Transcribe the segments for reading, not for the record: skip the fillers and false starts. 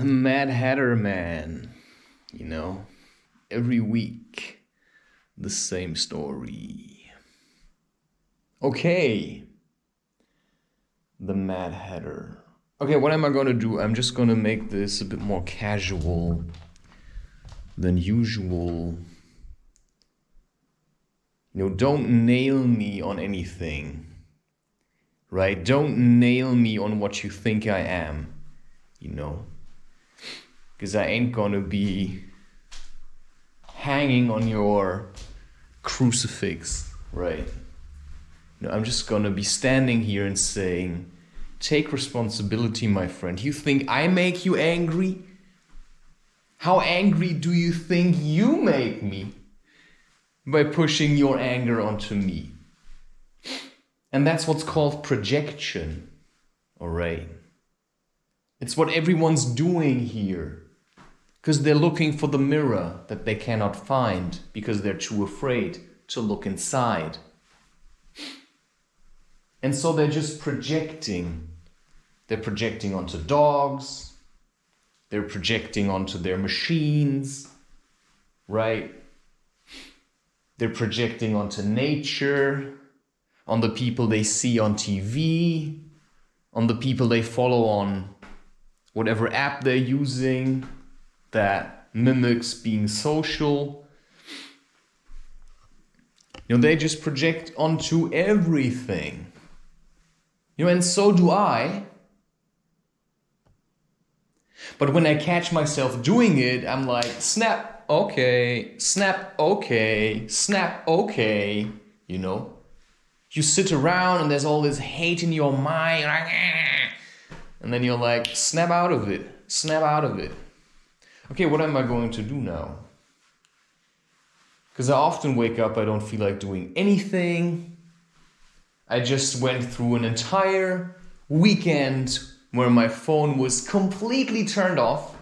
Mad Hatter Man, every week the same story. Okay, the Mad Hatter. Okay, what am I gonna do? I'm just gonna make this a bit more casual than usual. Don't nail me on anything, right? Don't nail me on what you think I am, because I ain't gonna be hanging on your crucifix, right? I'm just gonna be standing here and saying, take responsibility, my friend. You think I make you angry? How angry do you think you make me by pushing your anger onto me? And that's what's called projection, all right? It's what everyone's doing here, because they're looking for the mirror that they cannot find because they're too afraid to look inside. And so they're just projecting. They're projecting onto dogs. They're projecting onto their machines, right? They're projecting onto nature, on the people they see on TV, on the people they follow on whatever app they're using that mimics being social. They just project onto everything. And so do I. But when I catch myself doing it, I'm like, snap, okay, snap, okay, snap, okay, You sit around and there's all this hate in your mind, and then you're like, snap out of it, snap out of it. Okay, what am I going to do now? Because I often wake up, I don't feel like doing anything. I just went through an entire weekend where my phone was completely turned off.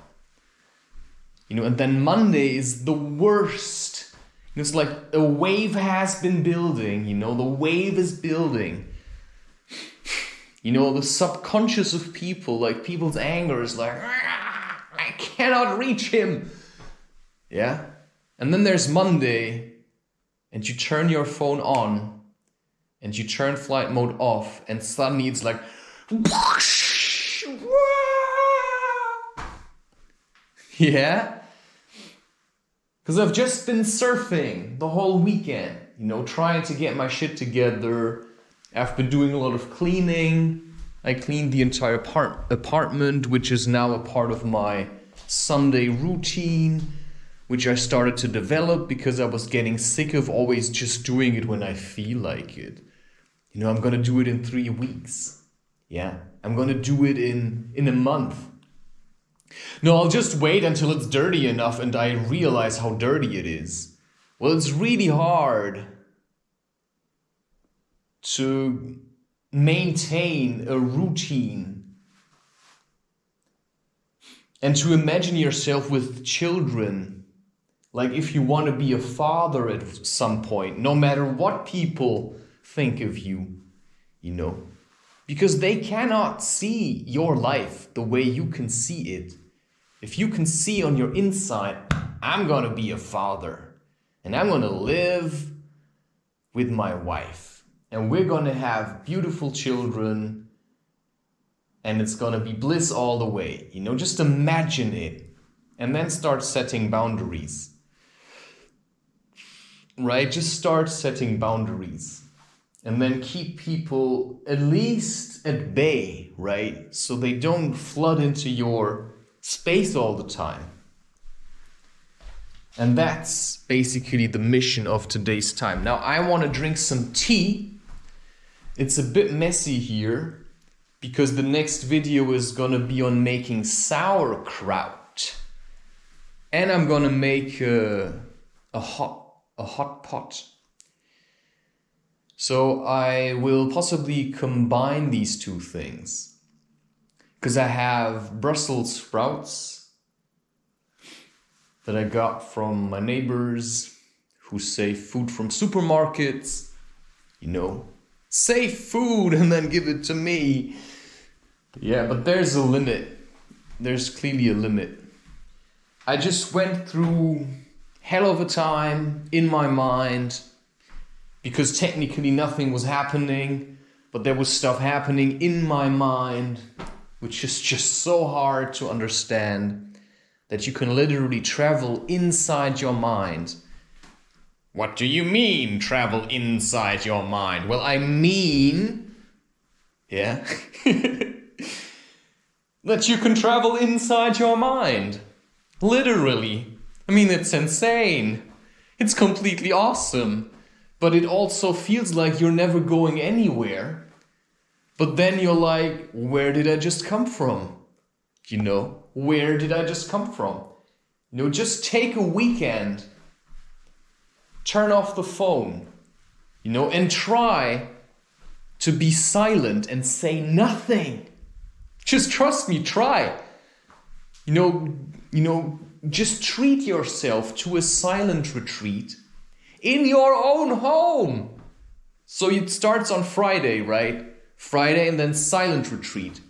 And then Monday is the worst. It's like a wave has been building, the wave is building. The subconscious of people, like people's anger is like, I cannot reach him. Yeah? And then there's Monday, and you turn your phone on, and you turn flight mode off, and suddenly it's like, yeah? Because I've just been surfing the whole weekend, trying to get my shit together. I've been doing a lot of cleaning. I cleaned the entire apartment, which is now a part of my Sunday routine, which I started to develop because I was getting sick of always just doing it when I feel like it. I'm going to do it in 3 weeks. Yeah, I'm going to do it in a month. No, I'll just wait until it's dirty enough and I realize how dirty it is. Well, it's really hard to maintain a routine and to imagine yourself with children. Like if you want to be a father at some point, no matter what people think of you, because they cannot see your life the way you can see it. If you can see on your inside, I'm going to be a father and I'm going to live with my wife and we're going to have beautiful children and it's going to be bliss all the way. Just imagine it and then start setting boundaries. Right? Just start setting boundaries. And then keep people at least at bay, right? So they don't flood into your space all the time. And that's basically the mission of today's time. Now I want to drink some tea. It's a bit messy here because the next video is going to be on making sauerkraut. And I'm going to make a hot pot. So I will possibly combine these two things because I have Brussels sprouts that I got from my neighbors who save food from supermarkets, save food and then give it to me. Yeah, but there's a limit. there's clearly a limit. I just went through hell of a time in my mind because technically nothing was happening, but there was stuff happening in my mind, which is just so hard to understand that you can literally travel inside your mind. What do you mean, travel inside your mind? Well, I mean, that you can travel inside your mind. Literally. I mean, it's insane. It's completely awesome. But it also feels like you're never going anywhere. But then you're like, where did I just come from? Where did I just come from? Just take a weekend. Turn off the phone. And try to be silent and say nothing. Just trust me, try. Just treat yourself to a silent retreat in your own home. So it starts on Friday, right? Friday and then silent retreat.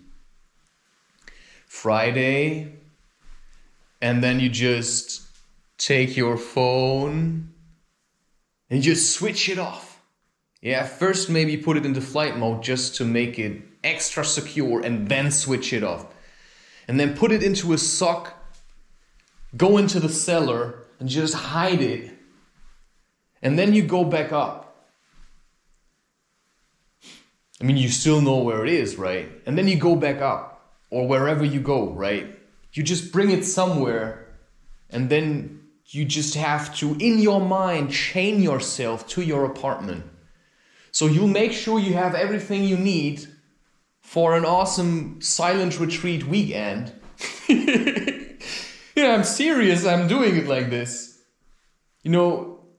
Friday, and then you just take your phone and just switch it off. First maybe put it into flight mode just to make it extra secure and then switch it off. And then put it into a sock, go into the cellar and just hide it. And then you go back up. I mean, you still know where it is, right? And then you go back up or wherever you go, right? You just bring it somewhere and then you just have to, in your mind, chain yourself to your apartment. So you'll make sure you have everything you need for an awesome silent retreat weekend. I'm serious, I'm doing it like this.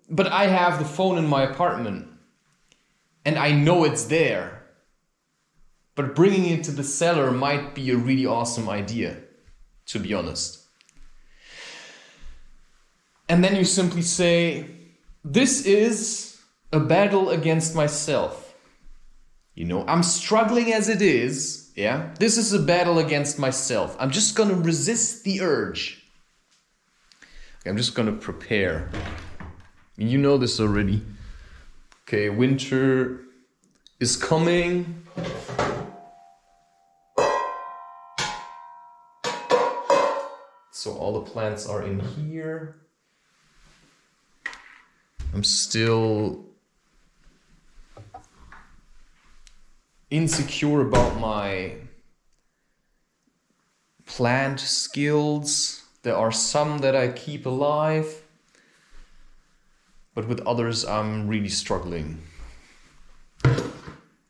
But I have the phone in my apartment and I know it's there. But bringing it to the cellar might be a really awesome idea, to be honest. And then you simply say, this is a battle against myself. I'm struggling as it is. This is a battle against myself. I'm just going to resist the urge. Okay, I'm just going to prepare. You know this already. Okay, winter is coming. So all the plants are in here. I'm still insecure about my plant skills. There are some that I keep alive, but with others I'm really struggling.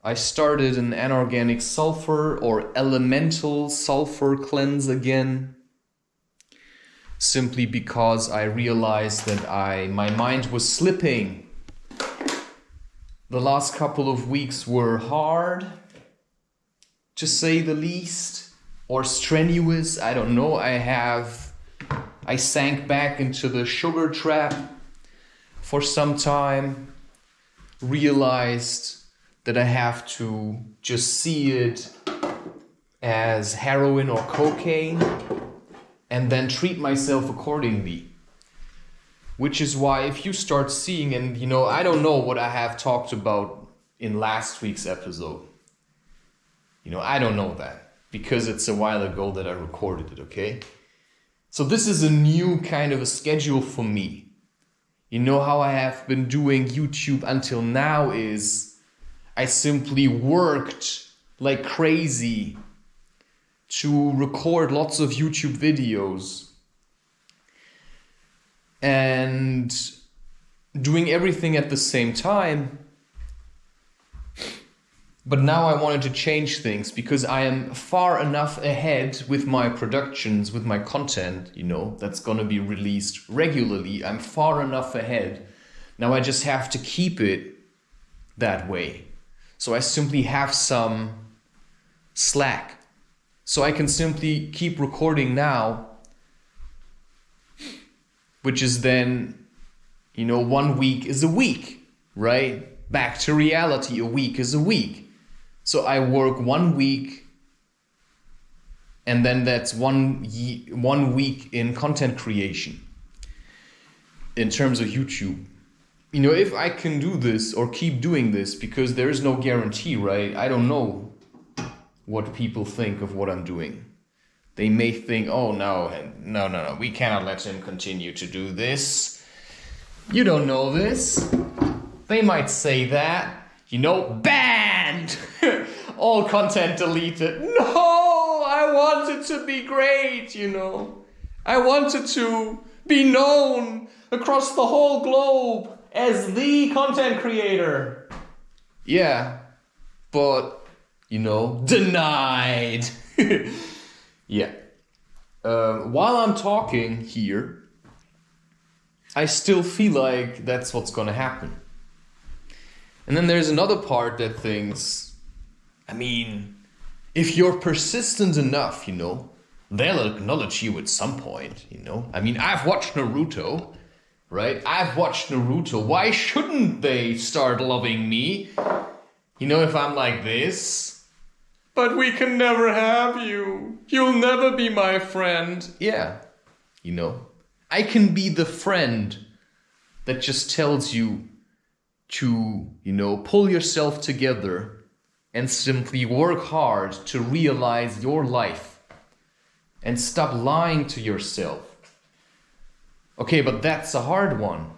I started an anorganic sulfur or elemental sulfur cleanse again, simply because I realized that my mind was slipping. The last couple of weeks were hard, to say the least, or strenuous. I don't know. I sank back into the sugar trap for some time, realized that I have to just see it as heroin or cocaine and then treat myself accordingly. Which is why if you start seeing, and I don't know what I have talked about in last week's episode. I don't know that because it's a while ago that I recorded it, okay? So this is a new kind of a schedule for me. How I have been doing YouTube until now is I simply worked like crazy to record lots of YouTube videos and doing everything at the same time. But now I wanted to change things because I am far enough ahead with my productions, with my content, that's going to be released regularly. I'm far enough ahead. Now I just have to keep it that way. So I simply have some slack. So I can simply keep recording now, which is then, 1 week is a week, right? Back to reality, a week is a week. So I work 1 week And then that's 1 week in content creation in terms of YouTube. You know, if I can do this or keep doing this, because there is no guarantee, right? I don't know what people think of what I'm doing. They may think, oh, no, we cannot let him continue to do this. You don't know this. They might say that, you know, banned, all content deleted. No, I want it to be great, you know. I want it to be known across the whole globe as the content creator. Yeah, but, you know, denied. Yeah. While I'm talking here, I still feel like that's what's gonna happen. And then there's another part that thinks, I mean, if you're persistent enough, you know, they'll acknowledge you at some point, you know. I mean, I've watched Naruto, right? I've watched Naruto. Why shouldn't they start loving me? You know, if I'm like this, but we can never have you. You'll never be my friend. Yeah, you know, I can be the friend that just tells you to, you know, pull yourself together and simply work hard to realize your life and stop lying to yourself. Okay, but that's a hard one.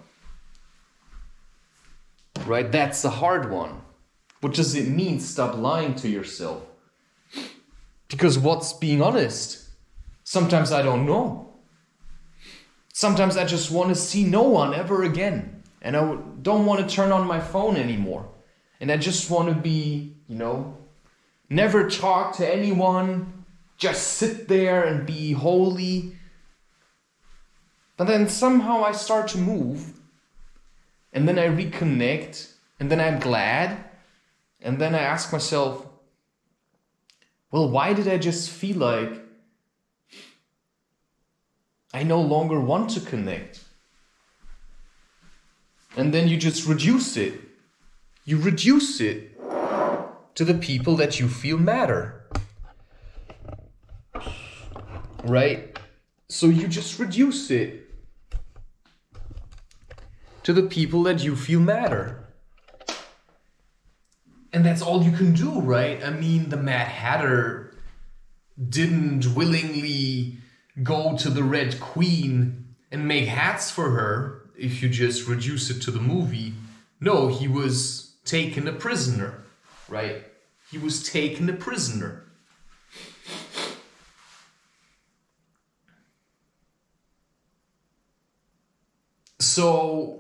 Right? That's a hard one. What does it mean, stop lying to yourself? Because what's being honest? Sometimes I don't know. Sometimes I just want to see no one ever again. And I don't want to turn on my phone anymore. And I just want to be, you know, never talk to anyone. Just sit there and be holy. But then somehow I start to move. And then I reconnect. And then I'm glad. And then I ask myself, well, why did I just feel like I no longer want to connect? And then you just reduce it. You reduce it to the people that you feel matter. Right? So you just reduce it to the people that you feel matter. And that's all you can do, right? I mean, the Mad Hatter didn't willingly go to the Red Queen and make hats for her if you just reduce it to the movie. No, he was taken a prisoner, right? He was taken a prisoner. So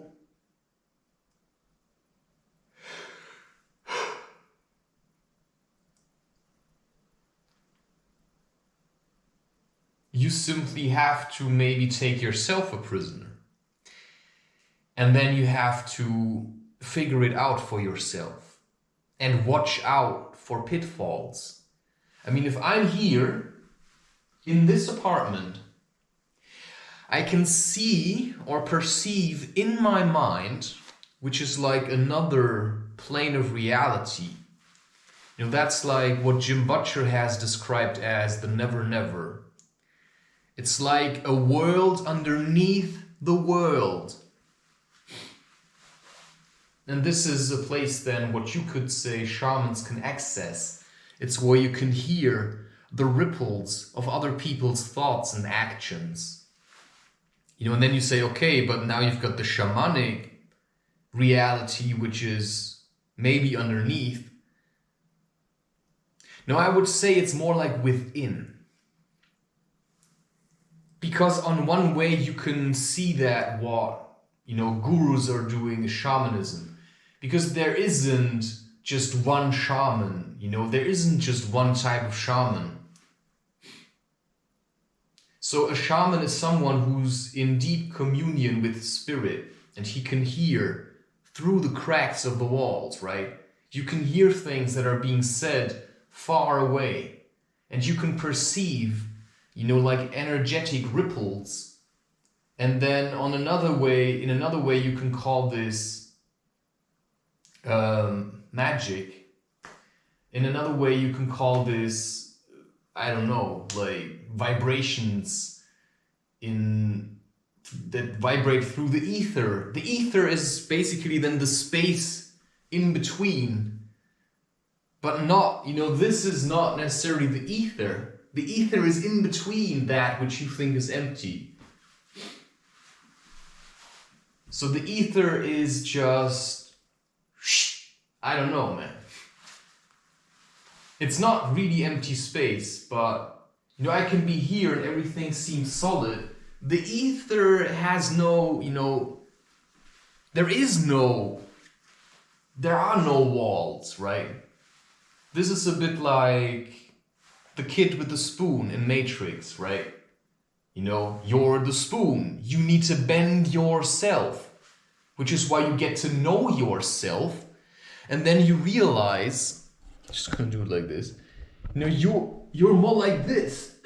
you simply have to maybe take yourself a prisoner. And then you have to figure it out for yourself and watch out for pitfalls. I mean, if I'm here in this apartment, I can see or perceive in my mind, which is like another plane of reality. You know, that's like what Jim Butcher has described as the never never. It's like a world underneath the world. And this is a place then what you could say shamans can access. It's where you can hear the ripples of other people's thoughts and actions. You know, and then you say, okay, but now you've got the shamanic reality, which is maybe underneath. No, I would say it's more like within. Because on one way you can see that what, you know, gurus are doing is shamanism. Because there isn't just one shaman, you know, there isn't just one type of shaman. So a shaman is someone who's in deep communion with spirit, and he can hear through the cracks of the walls, right? You can hear things that are being said far away, and you can perceive, you know, like energetic ripples. And then in another way, you can call this magic. In another way, you can call this, I don't know, like vibrations that vibrate through the ether. The ether is basically then the space in between, but not, this is not necessarily the ether. The ether is in between that which you think is empty. So the ether is just, I don't know, man. It's not really empty space, but I can be here and everything seems solid. The ether has no, there are no walls, right? This is a bit like the kid with the spoon in Matrix, right? You're the spoon. You need to bend yourself, which is why you get to know yourself. And then you realize, just gonna do it like this. You're more like this.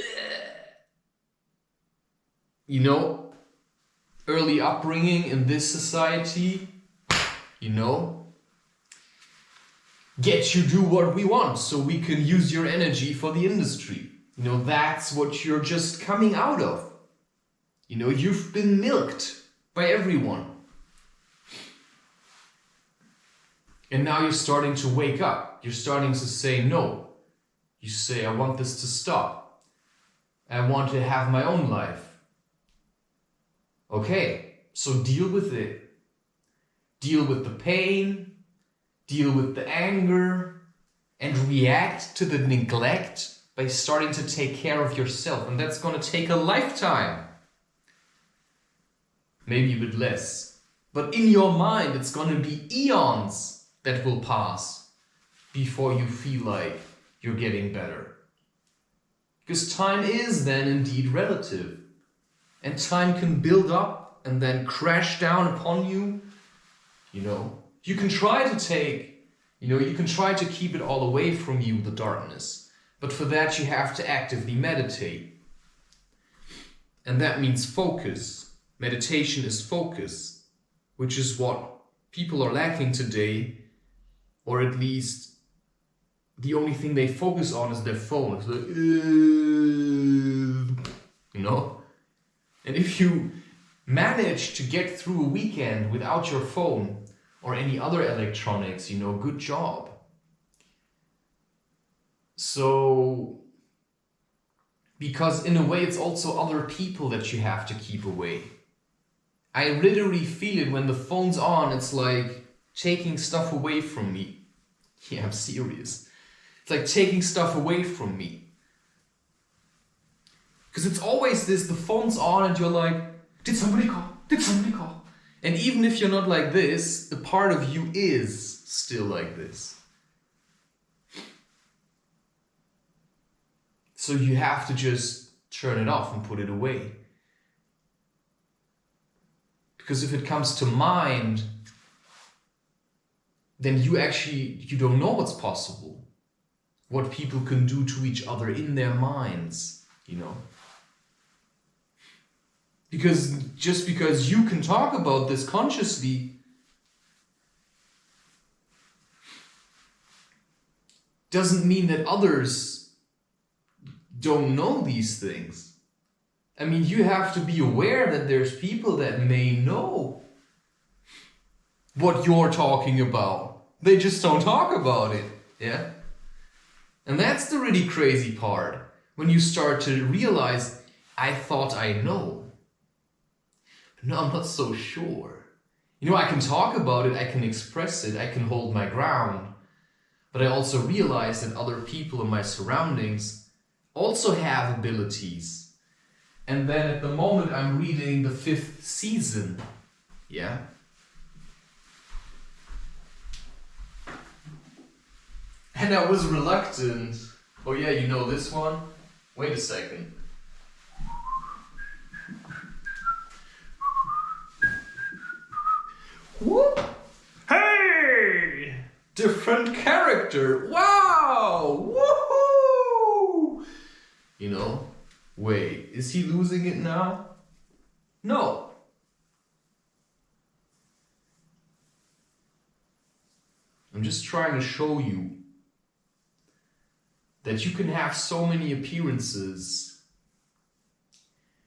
Early upbringing in this society, get you do what we want so we can use your energy for the industry. That's what you're just coming out of. You've been milked by everyone. And now you're starting to wake up. You're starting to say no. You say, I want this to stop. I want to have my own life. Okay, so deal with it. Deal with the pain, deal with the anger, and react to the neglect by starting to take care of yourself. And that's going to take a lifetime. Maybe a bit less. But in your mind, it's going to be eons that will pass before you feel like you're getting better. Because time is then indeed relative. And time can build up and then crash down upon you. You can try to take, you can try to keep it all away from you, the darkness. But for that you have to actively meditate. And that means focus. Meditation is focus, which is what people are lacking today, or at least the only thing they focus on is their phone. It's like, And if you manage to get through a weekend without your phone or any other electronics, good job. So, because in a way it's also other people that you have to keep away. I literally feel it when the phone's on, it's like taking stuff away from me. Yeah, I'm serious. It's like taking stuff away from me. Because it's always this, the phone's on and you're like, did somebody call? Did somebody call? And even if you're not like this, the part of you is still like this. So you have to just turn it off and put it away. Because if it comes to mind, then you don't know what's possible. What people can do to each other in their minds, Because just because you can talk about this consciously doesn't mean that others don't know these things. I mean, you have to be aware that there's people that may know what you're talking about. They just don't talk about it, yeah? And that's the really crazy part. When you start to realize, I thought I know. No, I'm not so sure. I can talk about it, I can express it, I can hold my ground. But I also realize that other people in my surroundings also have abilities. And then at the moment I'm reading the 5th season. Yeah? And I was reluctant. Oh yeah, you know this one? Wait a second. Whoop! Hey! Different character. Wow! Woohoo! Wait, is he losing it now? No. I'm just trying to show you that you can have so many appearances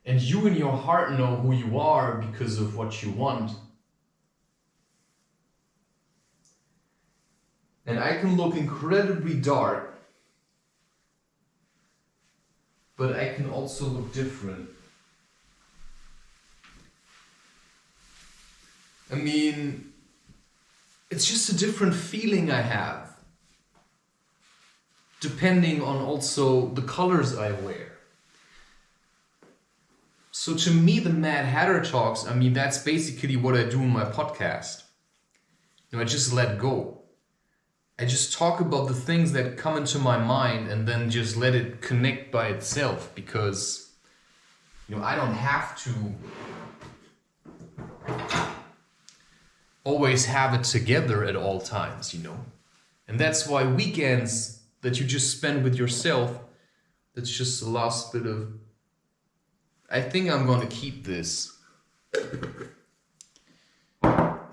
and you in your heart know who you are because of what you want. And I can look incredibly dark, but I can also look different. I mean, it's just a different feeling I have, depending on also the colors I wear. So to me, the Mad Hatter Talks, I mean, that's basically what I do in my podcast. I just let go. I just talk about the things that come into my mind and then just let it connect by itself, because I don't have to always have it together at all times, And that's why weekends that you just spend with yourself, that's just the last bit of... I think I'm going to keep this. And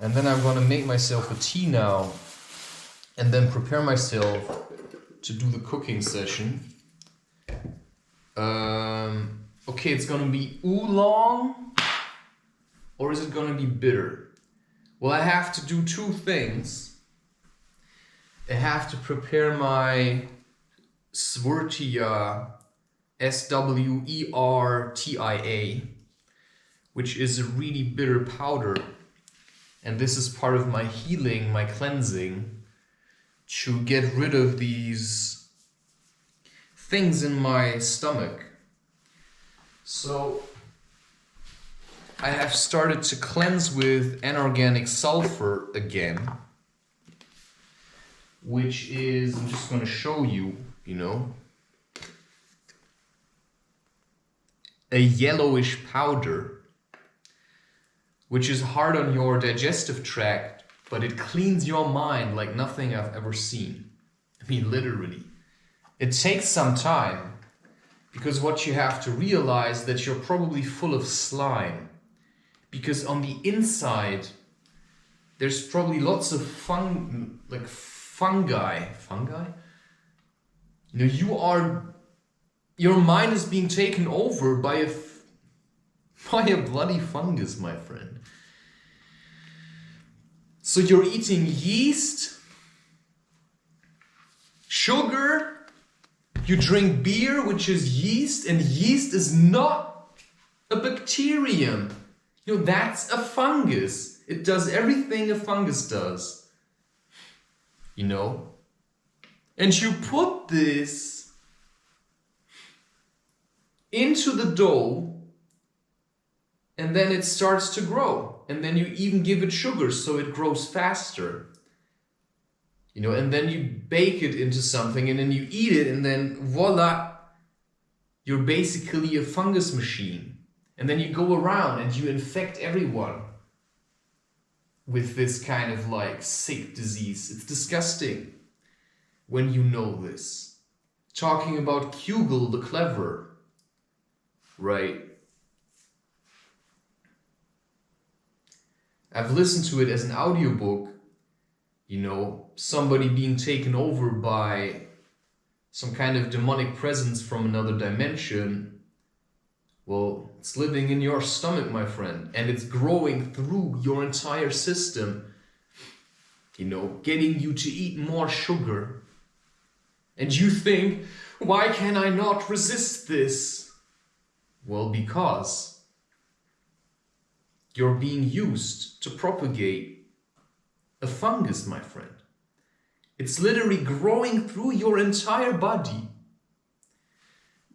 then I'm going to make myself a tea now. And then prepare myself to do the cooking session. Okay, it's going to be oolong. Or is it going to be bitter? Well, I have to do two things. I have to prepare my Swertia, Swertia, which is a really bitter powder. And this is part of my healing, my cleansing, to get rid of these things in my stomach. So I have started to cleanse with anorganic sulfur again, which is, I'm just going to show you, a yellowish powder, which is hard on your digestive tract, but it cleans your mind like nothing I've ever seen. I mean, literally. It takes some time, because what you have to realize that you're probably full of slime. Because on the inside, there's probably lots of fungi. Fungi? Your mind is being taken over by a bloody fungus, my friend. So you're eating yeast, sugar, you drink beer, which is yeast, and yeast is not a bacterium. That's a fungus. It does everything a fungus does. And you put this into the dough, and then it starts to grow. And then you even give it sugar so it grows faster. And then you bake it into something and then you eat it, and then voila, you're basically a fungus machine. And then you go around and you infect everyone with this kind of sick disease. It's disgusting when you know this. Talking about Kugel the Clever, right? I've listened to it as an audiobook, somebody being taken over by some kind of demonic presence from another dimension. Well, it's living in your stomach, my friend, and it's growing through your entire system, getting you to eat more sugar. And you think, why can I not resist this? Well, because you're being used to propagate a fungus, my friend. It's literally growing through your entire body.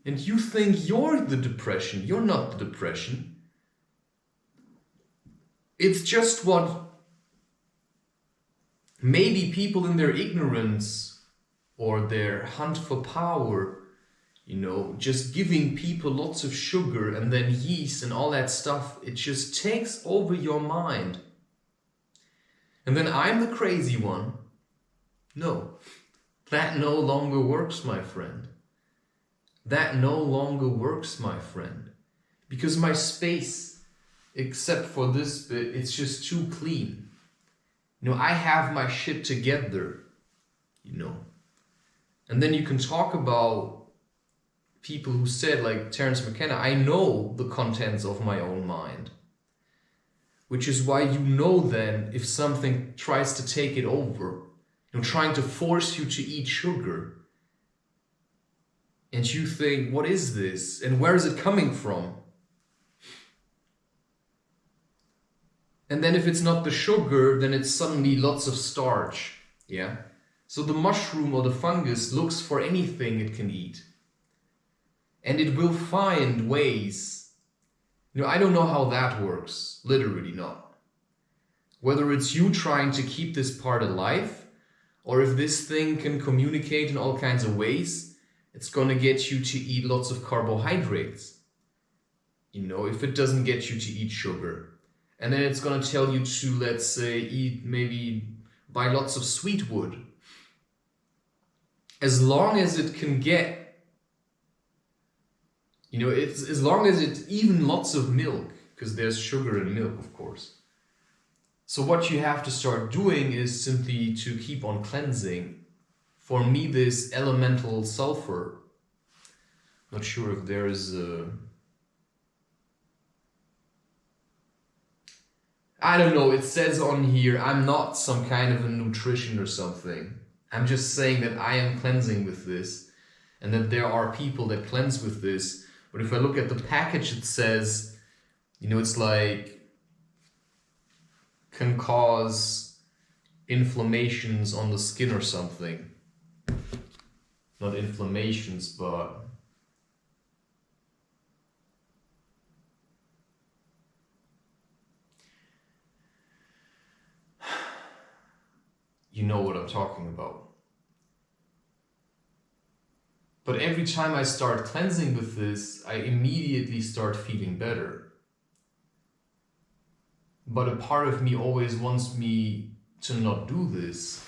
And you think you're the depression. You're not the depression. It's just what maybe people in their ignorance or their hunt for power, just giving people lots of sugar and then yeast and all that stuff, it just takes over your mind. And then I'm the crazy one. No, that no longer works, my friend. That no longer works, my friend. Because my space, except for this bit, it's just too clean. I have my shit together, And then you can talk about people who said, like Terence McKenna, I know the contents of my own mind. Which is why you know then if something tries to take it over, trying to force you to eat sugar. And you think, what is this? And where is it coming from? And then if it's not the sugar, then it's suddenly lots of starch. Yeah. So the mushroom or the fungus looks for anything it can eat. And it will find ways. I don't know how that works. Literally not. Whether it's you trying to keep this part alive, or if this thing can communicate in all kinds of ways, it's going to get you to eat lots of carbohydrates. If it doesn't get you to eat sugar. And then it's going to tell you to, let's say, buy lots of sweet wood. As long as it can get, it's as long as it's even lots of milk, because there's sugar in milk, of course. So what you have to start doing is simply to keep on cleansing. For me, this elemental sulfur, not sure if there is I don't know, it says on here, I'm not some kind of a nutrition or something. I'm just saying that I am cleansing with this, and that there are people that cleanse with this. But if I look at the package, it says, it's like, can cause inflammations on the skin or something. Not inflammations, but you know what I'm talking about. But every time I start cleansing with this, I immediately start feeling better. But a part of me always wants me to not do this.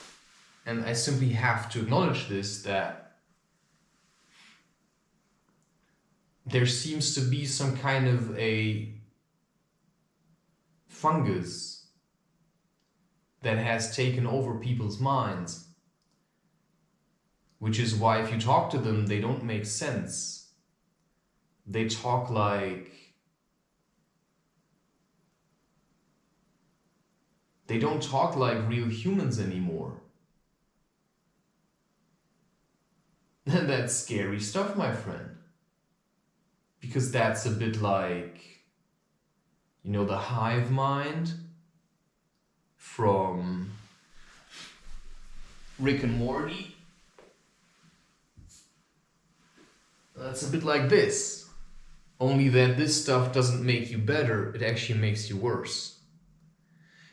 And I simply have to acknowledge this, that there seems to be some kind of a fungus that has taken over people's minds. Which is why if you talk to them, they don't make sense. They talk like... They don't talk like real humans anymore. And that's scary stuff, my friend. Because that's a bit like, the hive mind from Rick and Morty. That's a bit like this. Only that this stuff doesn't make you better, it actually makes you worse.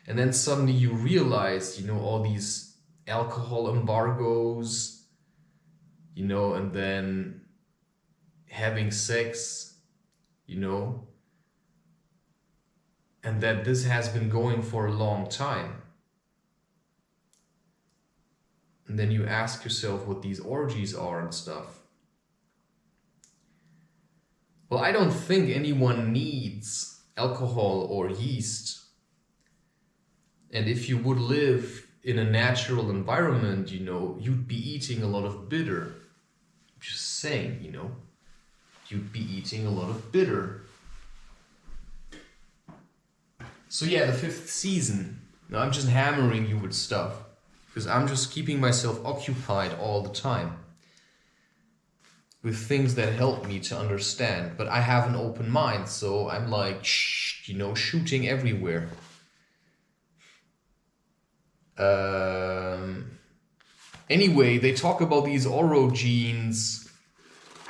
And then suddenly you realize, all these alcohol embargoes, and then having sex, and that this has been going for a long time. And then you ask yourself what these orgies are and stuff. Well, I don't think anyone needs alcohol or yeast. And if you would live in a natural environment, you'd be eating a lot of bitter. I'm just saying, you'd be eating a lot of bitter. So yeah, the 5th season. Now I'm just hammering you with stuff, because I'm just keeping myself occupied all the time with things that help me to understand. But I have an open mind, so I'm like, shooting everywhere. Anyway, they talk about these orogenes,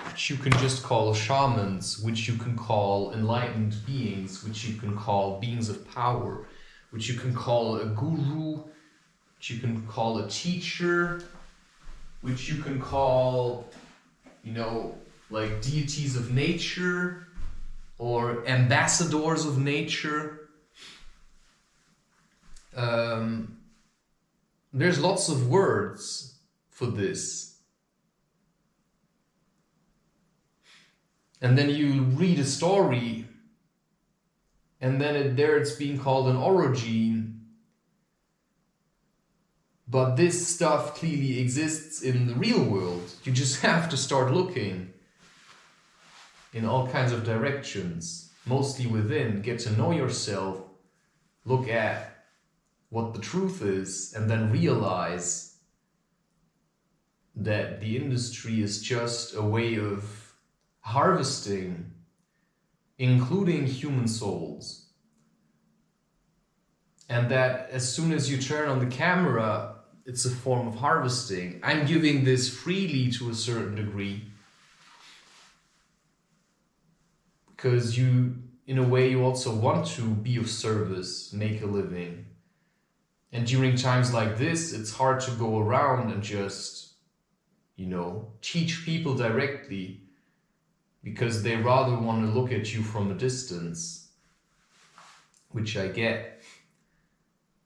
which you can just call shamans, which you can call enlightened beings, which you can call beings of power, which you can call a guru, which you can call a teacher, which you can call, like deities of nature or ambassadors of nature. There's lots of words for this. And then you read a story, and then it's being called an orogene. But this stuff clearly exists in the real world. You just have to start looking in all kinds of directions, mostly within, get to know yourself, look at what the truth is, and then realize that the industry is just a way of harvesting, including human souls. And that as soon as you turn on the camera, it's a form of harvesting. I'm giving this freely to a certain degree, because you, in a way, you also want to be of service, make a living. And during times like this, it's hard to go around and just, teach people directly, because they rather want to look at you from a distance, which I get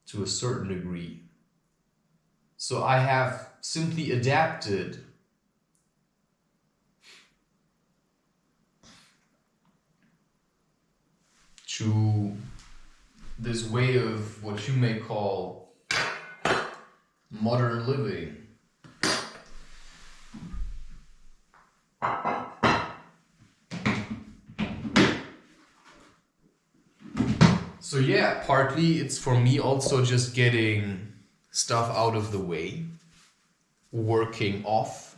to a certain degree. So I have simply adapted to this way of what you may call modern living. So yeah, partly it's for me also just getting stuff out of the way, working off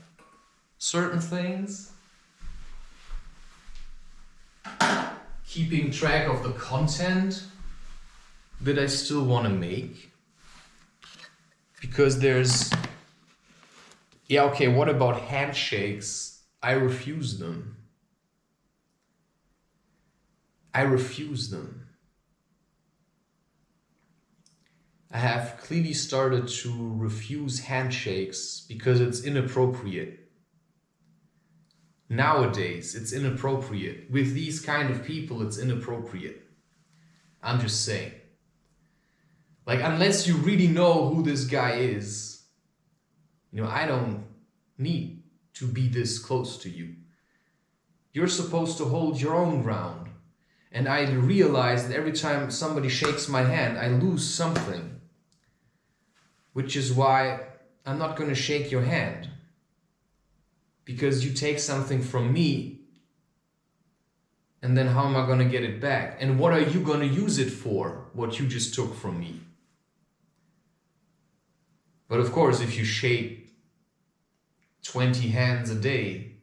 certain things, keeping track of the content that I still want to make, because what about handshakes? I refuse them. I have clearly started to refuse handshakes because it's inappropriate. Nowadays, it's inappropriate. With these kind of people, it's inappropriate. I'm just saying. Unless you really know who this guy is, I don't need to be this close to you. You're supposed to hold your own ground. And I realize that every time somebody shakes my hand, I lose something. Which is why I'm not going to shake your hand. Because you take something from me, and then how am I going to get it back? And what are you going to use it for, what you just took from me? But of course, if you shake 20 hands a day,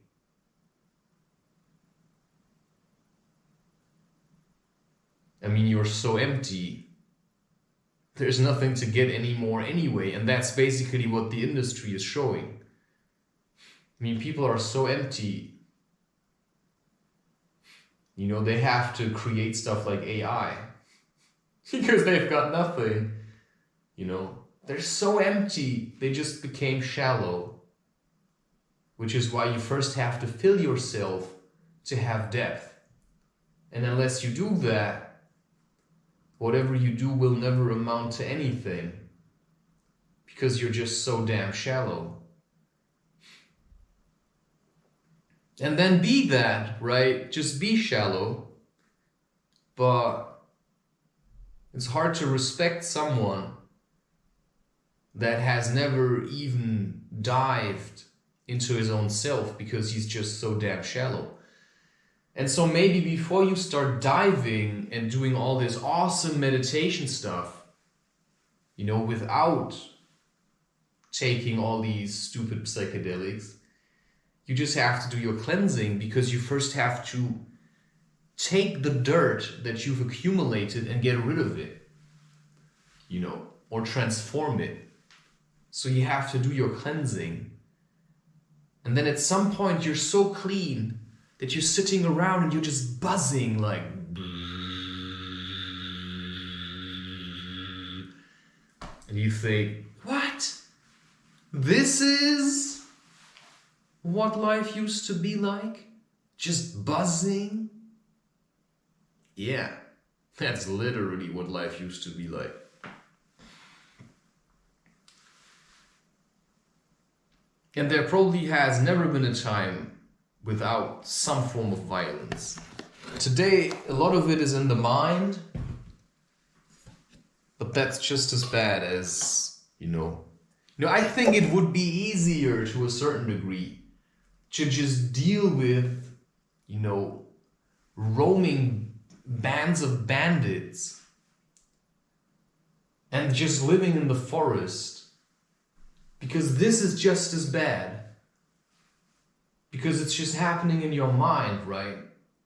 you're so empty. There's nothing to get anymore anyway, and that's basically what the industry is showing. People are so empty. They have to create stuff like AI because they've got nothing. They're so empty, they just became shallow. Which is why you first have to fill yourself to have depth. And unless you do that, whatever you do will never amount to anything, because you're just so damn shallow. And then be that, right? Just be shallow. But it's hard to respect someone that has never even dived into his own self because he's just so damn shallow. And so maybe before you start diving and doing all this awesome meditation stuff, without taking all these stupid psychedelics, you just have to do your cleansing, because you first have to take the dirt that you've accumulated and get rid of it, or transform it. So you have to do your cleansing. And then at some point you're so clean that you're sitting around and you're just buzzing like... And you think, what? This is what life used to be like? Just buzzing? Yeah, that's literally what life used to be like. And there probably has never been a time without some form of violence. Today, a lot of it is in the mind, but that's just as bad as, I think it would be easier to a certain degree to just deal with, roaming bands of bandits and just living in the forest. Because this is just as bad. Because it's just happening in your mind, right?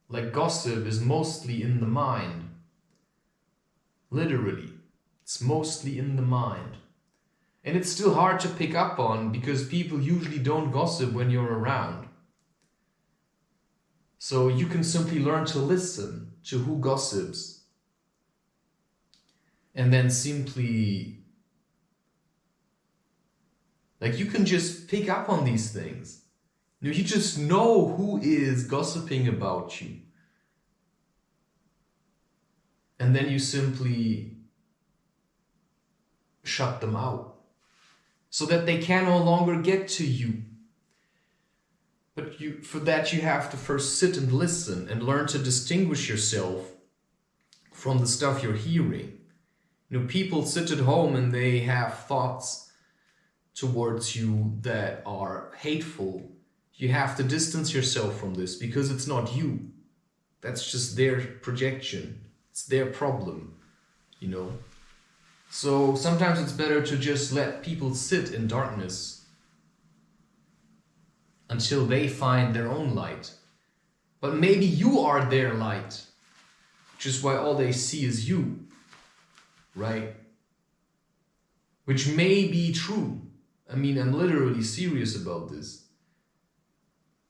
Like gossip is mostly in the mind. Literally. It's mostly in the mind. And it's still hard to pick up on because people usually don't gossip when you're around. So you can simply learn to listen to who gossips. And then simply, like, you can just pick up on these things. You just know who is gossiping about you. And then you simply shut them out so that they can no longer get to you. But for that you have to first sit and listen and learn to distinguish yourself from the stuff you're hearing. People sit at home and they have thoughts towards you that are hateful. You have to distance yourself from this because it's not you. That's just their projection. It's their problem, So sometimes it's better to just let people sit in darkness until they find their own light. But maybe you are their light, which is why all they see is you, right? Which may be true. I'm literally serious about this.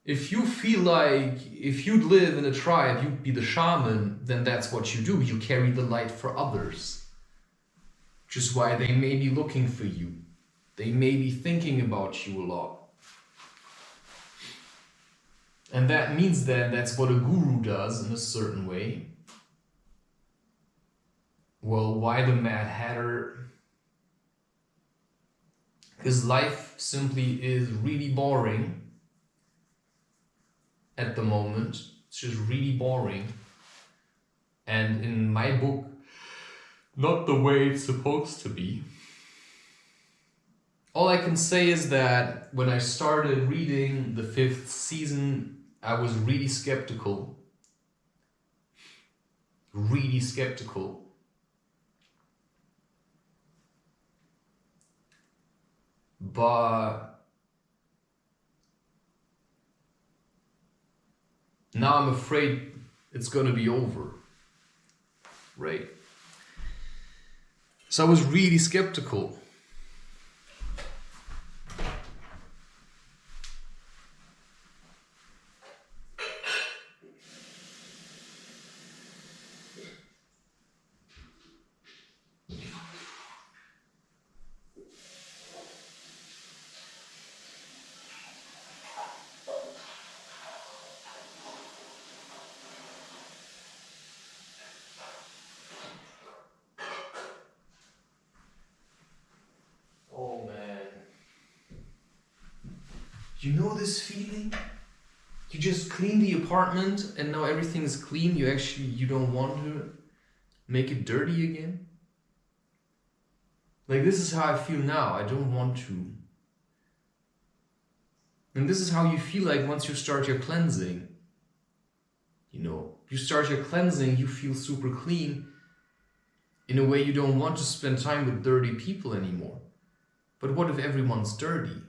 If you feel like if you'd live in a tribe, you'd be the shaman, then that's what you do. You carry the light for others. Which is why they may be looking for you. They may be thinking about you a lot. And that means that that's what a guru does in a certain way. Well, why the Mad Hatter? Because life simply is really boring at the moment. It's just really boring. And in my book, not the way it's supposed to be. All I can say is that when I started reading the 5th season, I was really skeptical. Really skeptical. But now I'm afraid it's gonna be over, right? So I was really skeptical. You know this feeling? You just clean the apartment and now everything is clean. You don't want to make it dirty again. Like, this is how I feel now. I don't want to. And this is how you feel like once you start your cleansing. You start your cleansing, you feel super clean. In a way, you don't want to spend time with dirty people anymore. But what if everyone's dirty?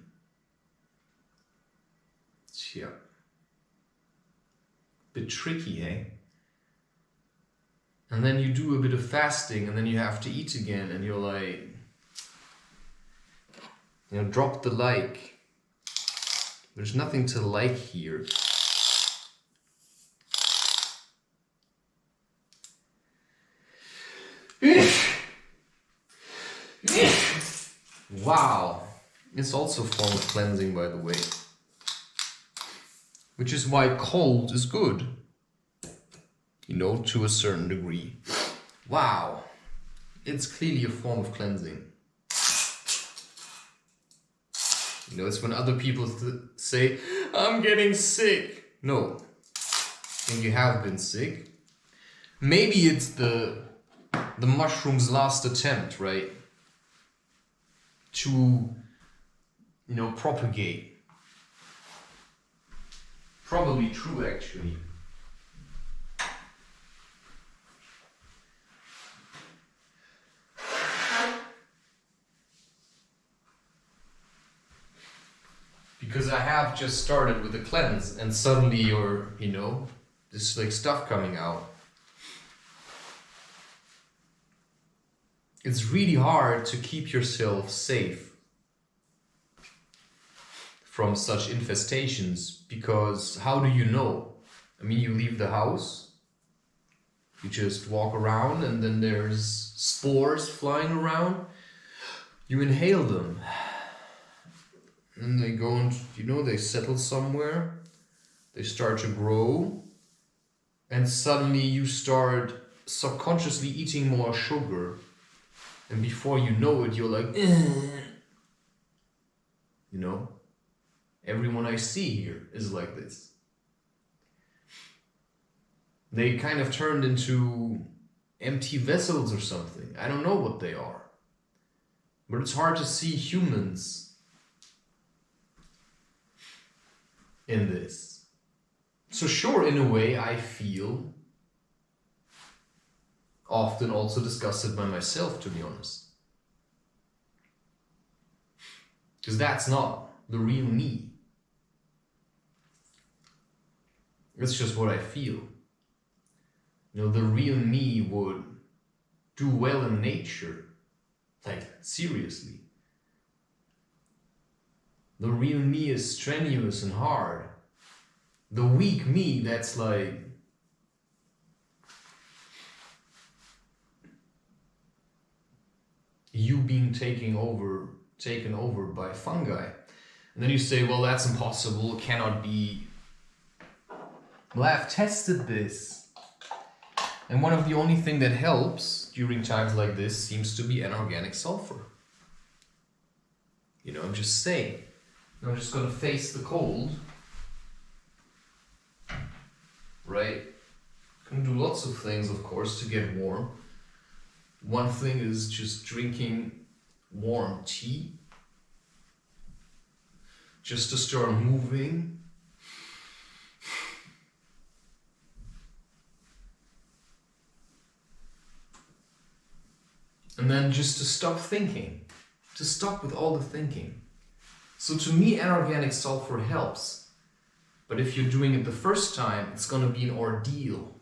Yeah. Bit tricky, eh? And then you do a bit of fasting and then you have to eat again and you're like, drop the like. There's nothing to like here. Wow. It's also a form of cleansing, by the way. Which is why cold is good. To a certain degree. Wow. It's clearly a form of cleansing. It's when other people say, I'm getting sick. No. And you have been sick. Maybe it's the mushroom's last attempt, right? To propagate. Probably true, actually. Because I have just started with a cleanse and suddenly you're, this like stuff coming out. It's really hard to keep yourself safe from such infestations, because how do you know? I mean, you leave the house, you just walk around and then there's spores flying around. You inhale them. And they go and, they settle somewhere. They start to grow. And suddenly you start subconsciously eating more sugar. And before you know it, you're like, everyone I see here is like this. They kind of turned into empty vessels or something. I don't know what they are. But it's hard to see humans in this. So sure, in a way, I feel often also disgusted by myself, to be honest. Because that's not the real me. It's just what I feel. The real me would do well in nature. Like, seriously. The real me is strenuous and hard. The weak me, that's like you being taken over by fungi. And then you say, well, that's impossible, it cannot be. Well, I've tested this. And one of the only thing that helps during times like this seems to be inorganic sulfur. I'm just saying. I'm just going to face the cold. Right? Can do lots of things, of course, to get warm. One thing is just drinking warm tea. Just to start moving. And then just to stop thinking. To stop with all the thinking. So to me, inorganic sulfur helps. But if you're doing it the first time, it's going to be an ordeal.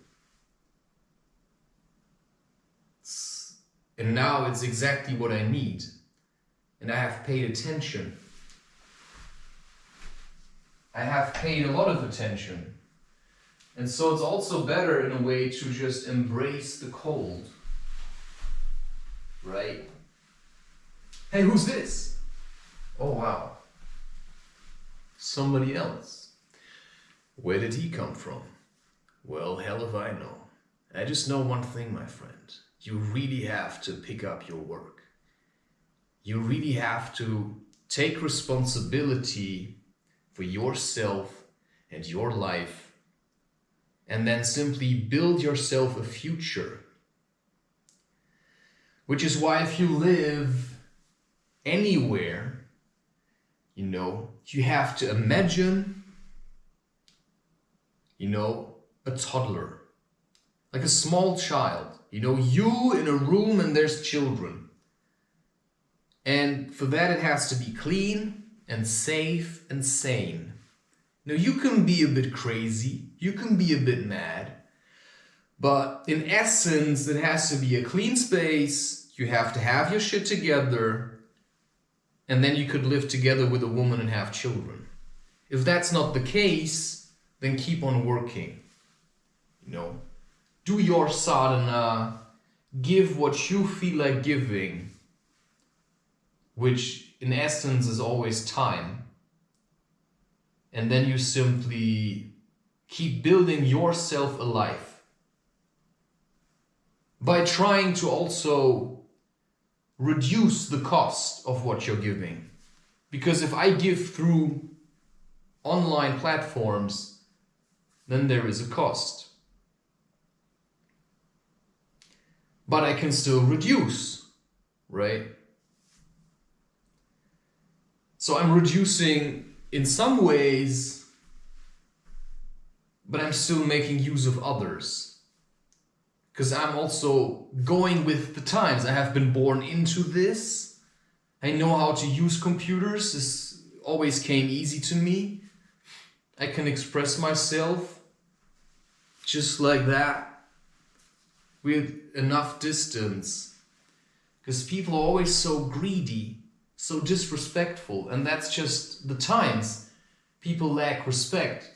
And now it's exactly what I need. And I have paid attention. I have paid a lot of attention. And so it's also better in a way to just embrace the cold. Right? Hey, who's this? Oh, wow. Somebody else. Where did he come from? Well, hell if I know. I just know one thing, my friend. You really have to pick up your work. You really have to take responsibility for yourself and your life, and then simply build yourself a future. Which is why if you live anywhere, you have to imagine, a toddler, like a small child, you in a room and there's children. And for that it has to be clean and safe and sane. Now you can be a bit crazy, you can be a bit mad, but in essence it has to be a clean space, you have to have your shit together, and then you could live together with a woman and have children. If that's not the case, then keep on working. Do your sadhana, give what you feel like giving, which in essence is always time. And then you simply keep building yourself alive by trying to also reduce the cost of what you're giving. Because if I give through online platforms, then there is a cost. But I can still reduce, right? So I'm reducing in some ways, but I'm still making use of others. Because I'm also going with the times. I have been born into this. I know how to use computers. This always came easy to me. I can express myself just like that with enough distance. Because people are always so greedy, so disrespectful, and that's just the times. People lack respect.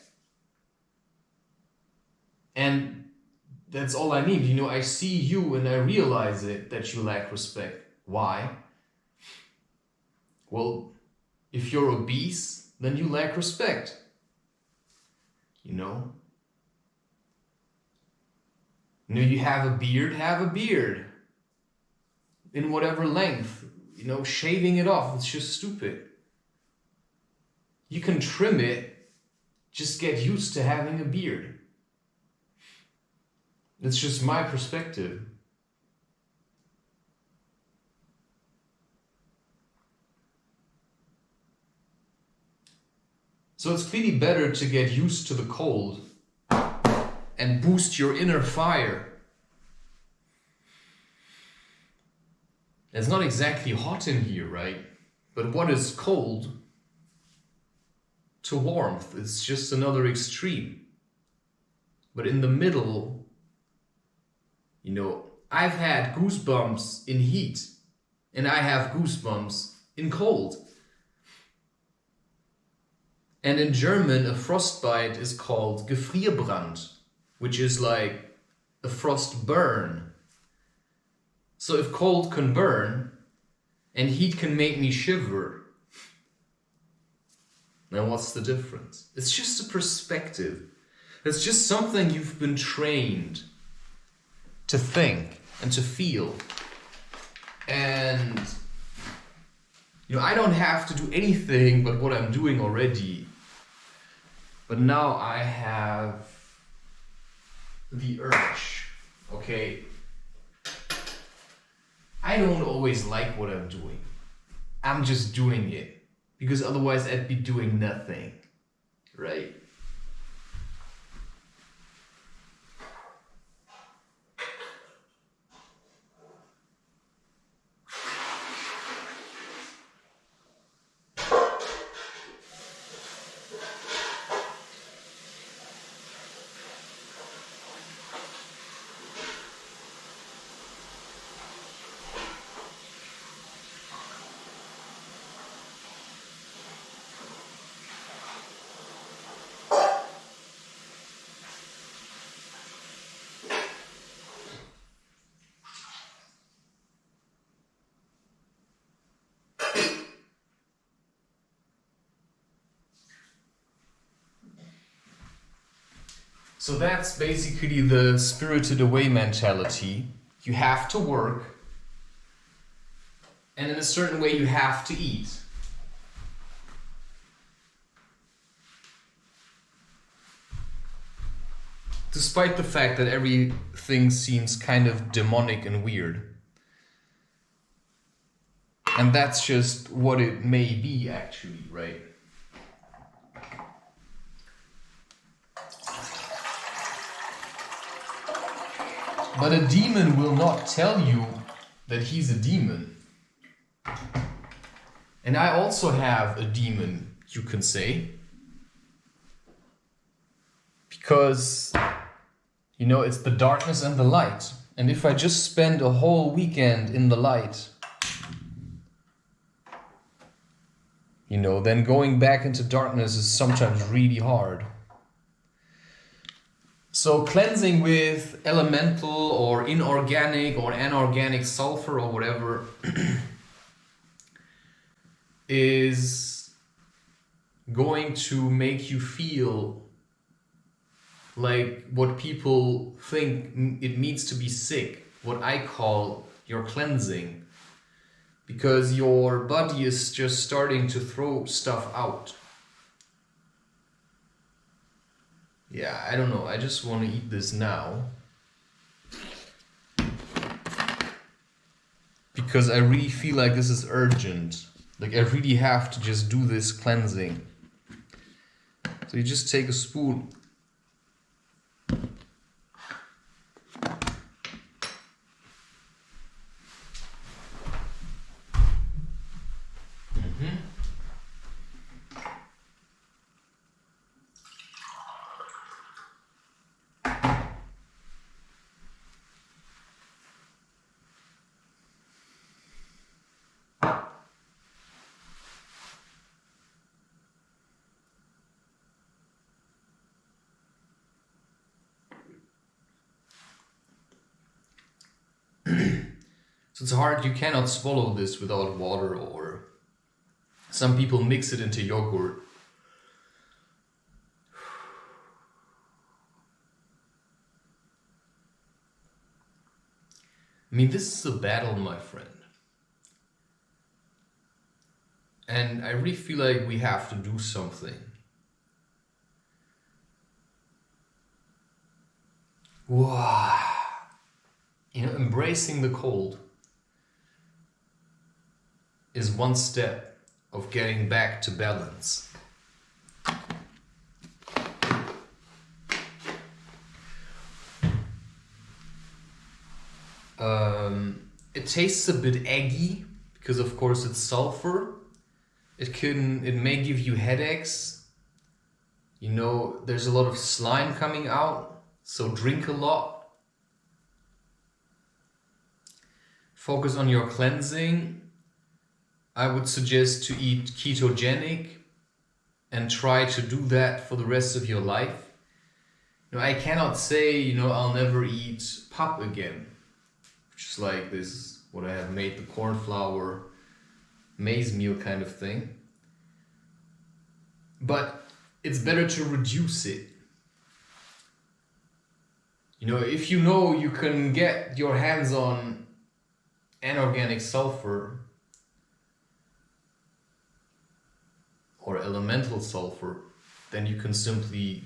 And that's all I need. You know, I see you and I realize it, that you lack respect. Why? Well, if you're obese, then you lack respect. You know? You have a beard, have a beard. In whatever length. You know, shaving it off, it's just stupid. You can trim it, just get used to having a beard. It's just my perspective. So it's clearly better to get used to the cold and boost your inner fire. It's not exactly hot in here, right? But what is cold to warmth? It's just another extreme. But in the middle, you know, I've had goosebumps in heat, and I have goosebumps in cold. And in German, a frostbite is called Gefrierbrand, which is like a frost burn. So if cold can burn, and heat can make me shiver, then what's the difference? It's just a perspective. It's just something you've been trained to think and to feel. And you know, I don't have to do anything but what I'm doing already. But now I have the urge, okay? I don't always like what I'm doing. I'm just doing it. Because otherwise I'd be doing nothing, right? So that's basically the spirited away mentality. You have to work, and in a certain way you have to eat. Despite the fact that everything seems kind of demonic and weird. And that's just what it may be actually, right? But a demon will not tell you that he's a demon. And I also have a demon, you can say. Because, you know, it's the darkness and the light. And if I just spend a whole weekend in the light, you know, then going back into darkness is sometimes really hard. So cleansing with elemental or inorganic or anorganic sulfur or whatever is going to make you feel like what people think it needs to be sick, what I call your cleansing, because your body is just starting to throw stuff out. Yeah, I don't know, I just want to eat this now. Because I really feel like this is urgent. Like I really have to just do this cleansing. So you just take a spoon. So it's hard, you cannot swallow this without water, or some people mix it into yogurt. I mean, this is a battle, my friend. And I really feel like we have to do something. Wow. You know, embracing the cold is one step of getting back to balance. It tastes a bit eggy because of course it's sulfur. It may give you headaches. You know, there's a lot of slime coming out, so drink a lot. Focus on your cleansing. I would suggest to eat ketogenic and try to do that for the rest of your life. You know, I cannot say, you know, I'll never eat pap again, which is like this, what I have made, the corn flour maize meal kind of thing. But it's better to reduce it. You know you can get your hands on anorganic sulfur or elemental sulfur, then you can simply,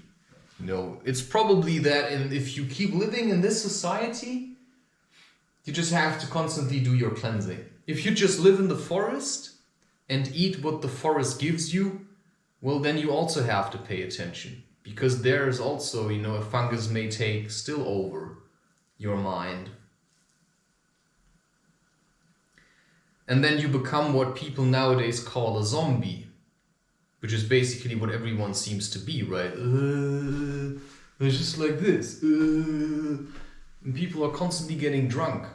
you know, it's probably that if you keep living in this society, you just have to constantly do your cleansing. If you just live in the forest and eat what the forest gives you, well, then you also have to pay attention, because there's also, you know, a fungus may take still over your mind. And then you become what people nowadays call a zombie, which is basically what everyone seems to be, right? It's just like this. And people are constantly getting drunk.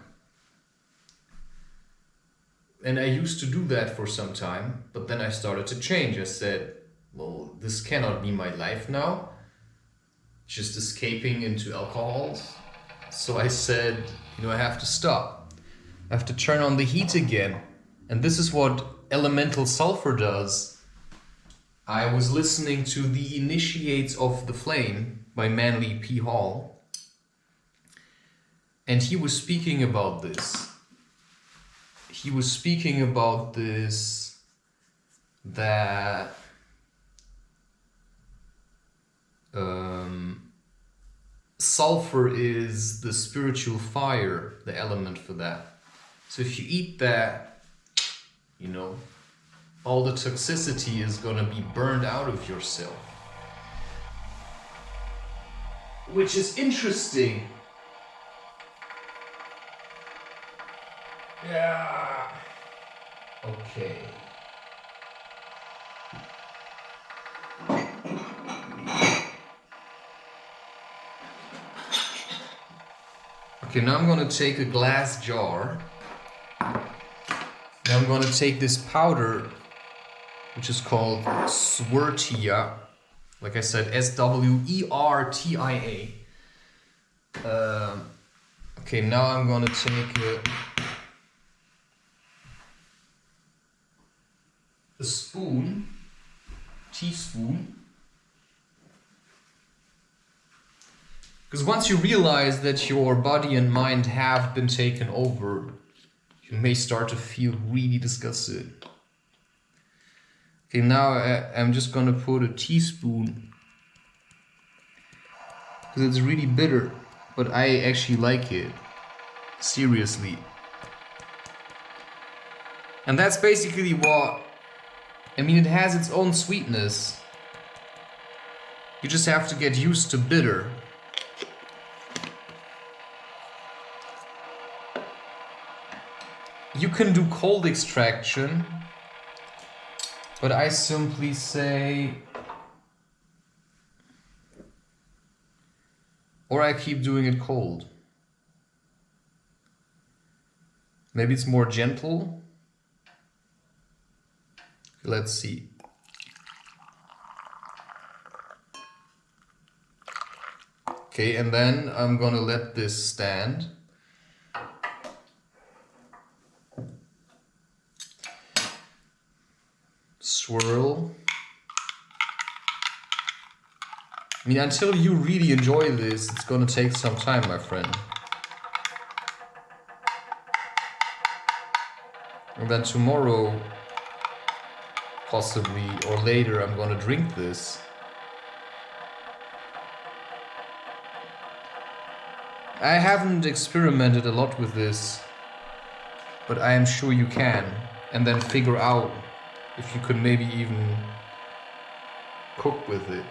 And I used to do that for some time, but then I started to change. I said, well, this cannot be my life now, just escaping into alcohol. So I said, you know, I have to stop. I have to turn on the heat again. And this is what elemental sulfur does. I was listening to The Initiates of the Flame by Manly P. Hall. And he was speaking about this. He was speaking about this, that sulfur is the spiritual fire, the element for that. So if you eat that, you know, all the toxicity is gonna be burned out of yourself. Which is interesting. Yeah. Okay. Okay, now I'm gonna take a glass jar. Now I'm gonna take this powder, which is called Swertia. Like I said, Swertia. Okay, now I'm gonna take a spoon, teaspoon. Because once you realize that your body and mind have been taken over, you may start to feel really disgusted. Okay, now I'm just gonna put a teaspoon, because it's really bitter, but I actually like it, seriously. And that's basically what I mean, it has its own sweetness. You just have to get used to bitter. You can do cold extraction, but I simply say, or I keep doing it cold. Maybe it's more gentle. Let's see. Okay, and then I'm gonna let this stand. Swirl. I mean, until you really enjoy this, it's gonna take some time, my friend. And then tomorrow, possibly, or later, I'm gonna drink this. I haven't experimented a lot with this, but I am sure you can, and then figure out if you could maybe even cook with it.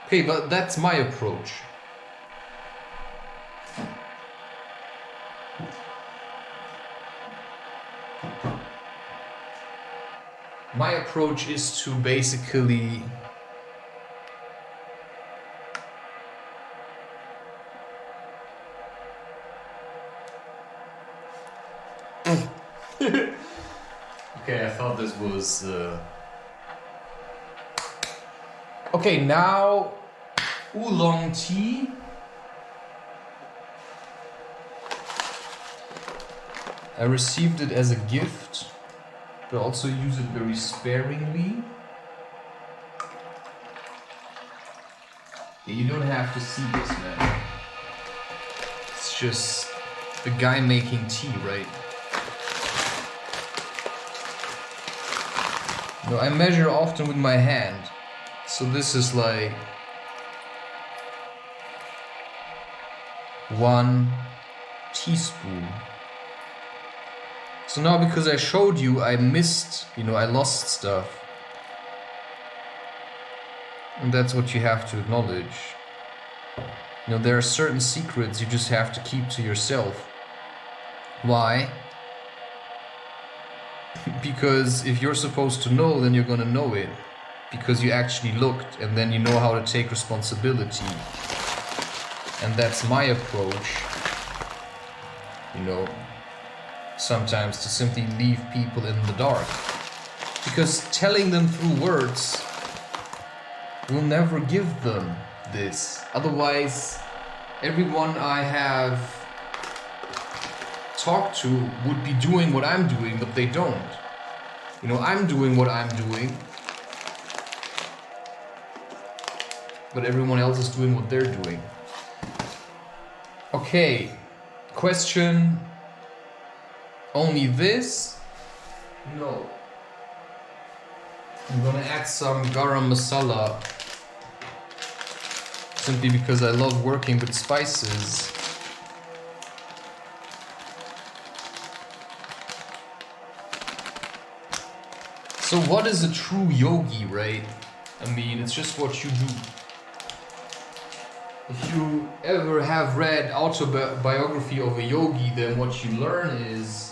Okay, but that's my approach. My approach is to basically okay, I thought this was okay, now oolong tea. I received it as a gift, but also use it very sparingly. Yeah, you don't have to see this, man. It's just the guy making tea, right? No, I measure often with my hand. So this is like 1 teaspoon. So now because I showed you, I missed, I lost stuff. And that's what you have to acknowledge. There are certain secrets you just have to keep to yourself. Why? Because if you're supposed to know, then you're gonna know it. Because you actually looked, and then you know how to take responsibility. And that's my approach. Sometimes to simply leave people in the dark. Because telling them through words will never give them this. Otherwise, everyone I have talked to would be doing what I'm doing, but they don't. I'm doing what I'm doing, but everyone else is doing what they're doing. Okay, question. Only this? No. I'm gonna add some garam masala. Simply because I love working with spices. So what is a true yogi, right? I mean, it's just what you do. If you ever have read autobiography of a yogi, then what you learn is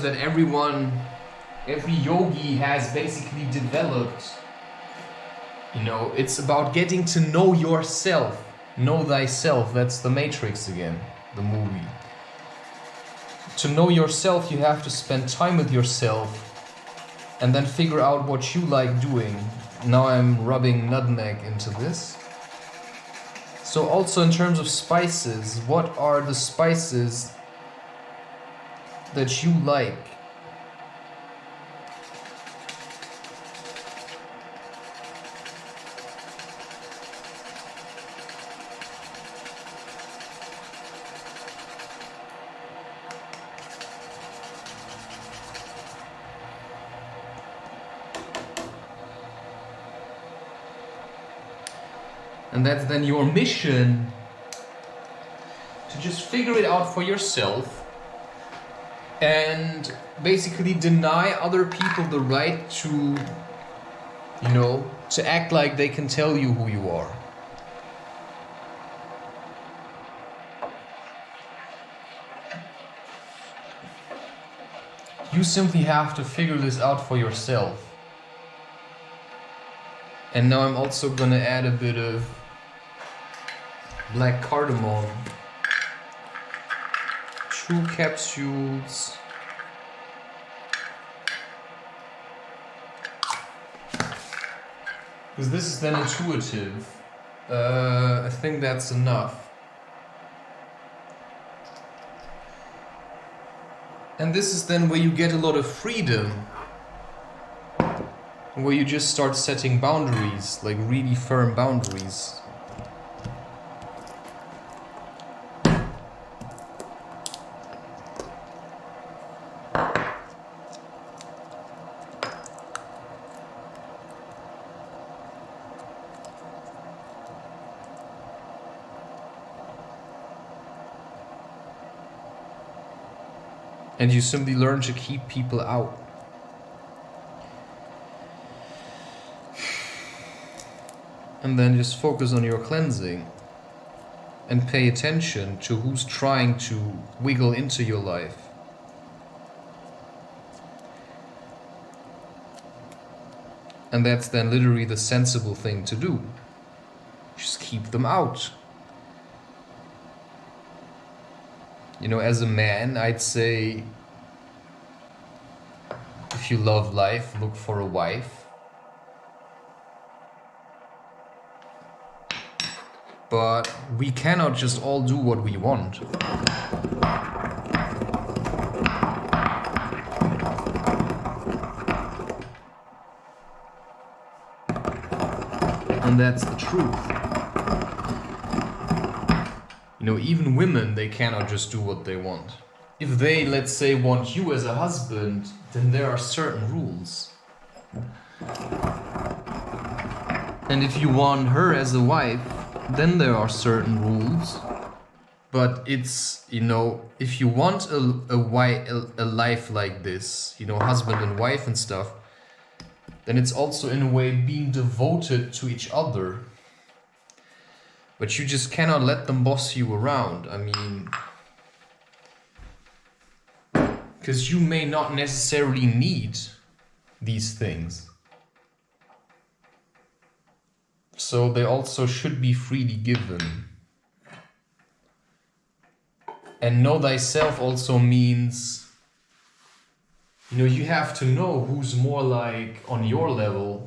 that every yogi has basically developed, it's about getting to know yourself. Know thyself, that's the Matrix again, the movie. To know yourself, you have to spend time with yourself and then figure out what you like doing. Now I'm rubbing nutmeg into this. So also in terms of spices, what are the spices that you like? And that's then your mission, to just figure it out for yourself and basically deny other people the right to, to act like they can tell you who you are. You simply have to figure this out for yourself. And now I'm also gonna add a bit of black cardamom. 2 capsules. Because this is then intuitive. I think that's enough. And this is then where you get a lot of freedom. Where you just start setting boundaries, like really firm boundaries. And you simply learn to keep people out. And then just focus on your cleansing. And pay attention to who's trying to wiggle into your life. And that's then literally the sensible thing to do. Just keep them out. As a man, I'd say, if you love life, look for a wife. But we cannot just all do what we want. And that's the truth. Even women, they cannot just do what they want. If they, let's say, want you as a husband, then there are certain rules. And if you want her as a wife, then there are certain rules. But it's, if you want a life like this, husband and wife and stuff, then it's also in a way being devoted to each other. But you just cannot let them boss you around. Because you may not necessarily need these things. So they also should be freely given. And know thyself also means, you have to know who's more like on your level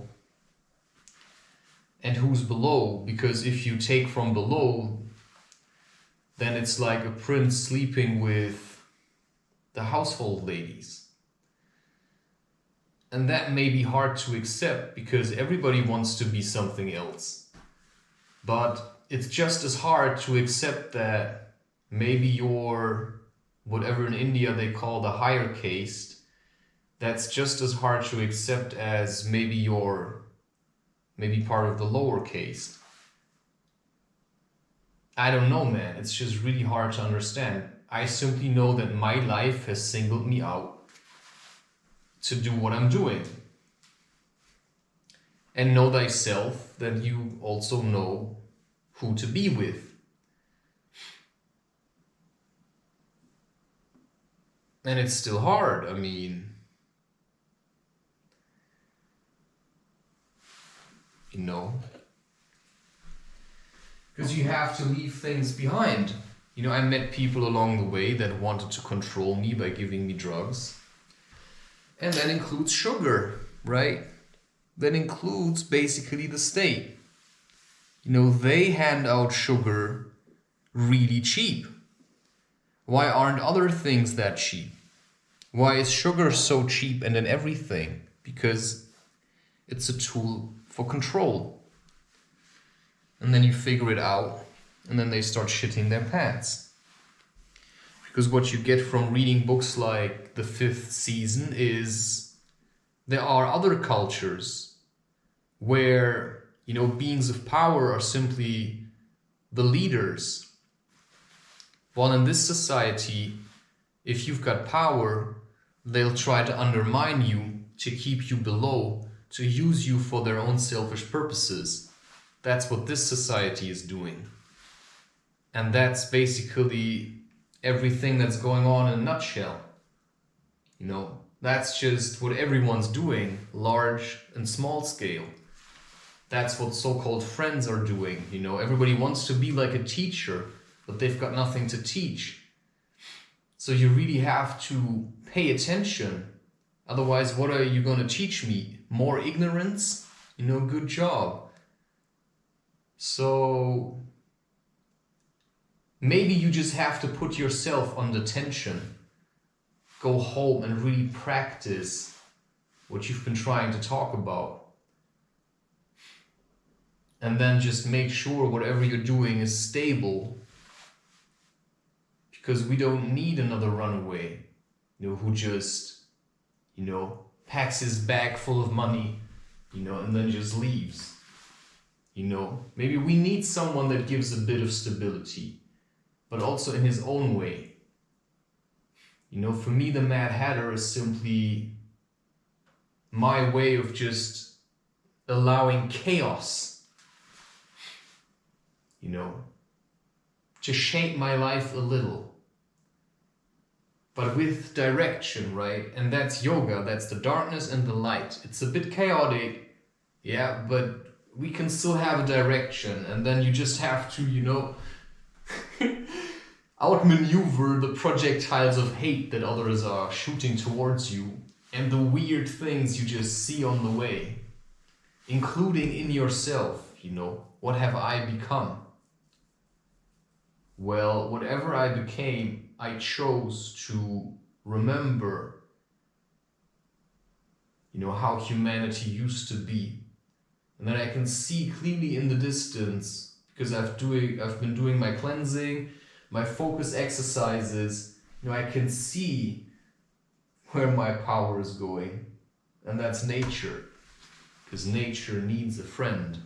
and who's below, because if you take from below, then it's like a prince sleeping with the household ladies. And that may be hard to accept because everybody wants to be something else. But it's just as hard to accept that maybe you're whatever in India they call the higher caste. That's just as hard to accept as maybe you're part of the lower caste. I don't know, man. It's just really hard to understand. I simply know that my life has singled me out to do what I'm doing. And know thyself, that you also know who to be with. And it's still hard. Because you have to leave things behind. I met people along the way that wanted to control me by giving me drugs. And that includes sugar, right? That includes basically the state. They hand out sugar really cheap. Why aren't other things that cheap? Why is sugar so cheap and in everything? Because it's a tool for control. And then you figure it out, and then they start shitting their pants. Because what you get from reading books like The Fifth Season is there are other cultures where, beings of power are simply the leaders. While in this society, if you've got power, they'll try to undermine you, to keep you below, to use you for their own selfish purposes. That's what this society is doing. And that's basically everything that's going on in a nutshell. That's just what everyone's doing, large and small scale. That's what so-called friends are doing. Everybody wants to be like a teacher, but they've got nothing to teach. So you really have to pay attention. Otherwise, what are you going to teach me? More ignorance? Good job. So maybe you just have to put yourself under tension. Go home and really practice what you've been trying to talk about. And then just make sure whatever you're doing is stable. Because we don't need another runaway, who just, packs his bag full of money, and then just leaves. Maybe we need someone that gives a bit of stability, but also in his own way. For me, the Mad Hatter is simply my way of just allowing chaos, to shape my life a little, but with direction, right? And that's yoga, that's the darkness and the light. It's a bit chaotic, yeah, but we can still have a direction, and then you just have to, outmaneuver the projectiles of hate that others are shooting towards you, and the weird things you just see on the way, including in yourself. What have I become? Well, whatever I became, I chose to remember, how humanity used to be. And then I can see clearly in the distance, because I've been doing my cleansing, my focus exercises, I can see where my power is going. And that's nature, because nature needs a friend.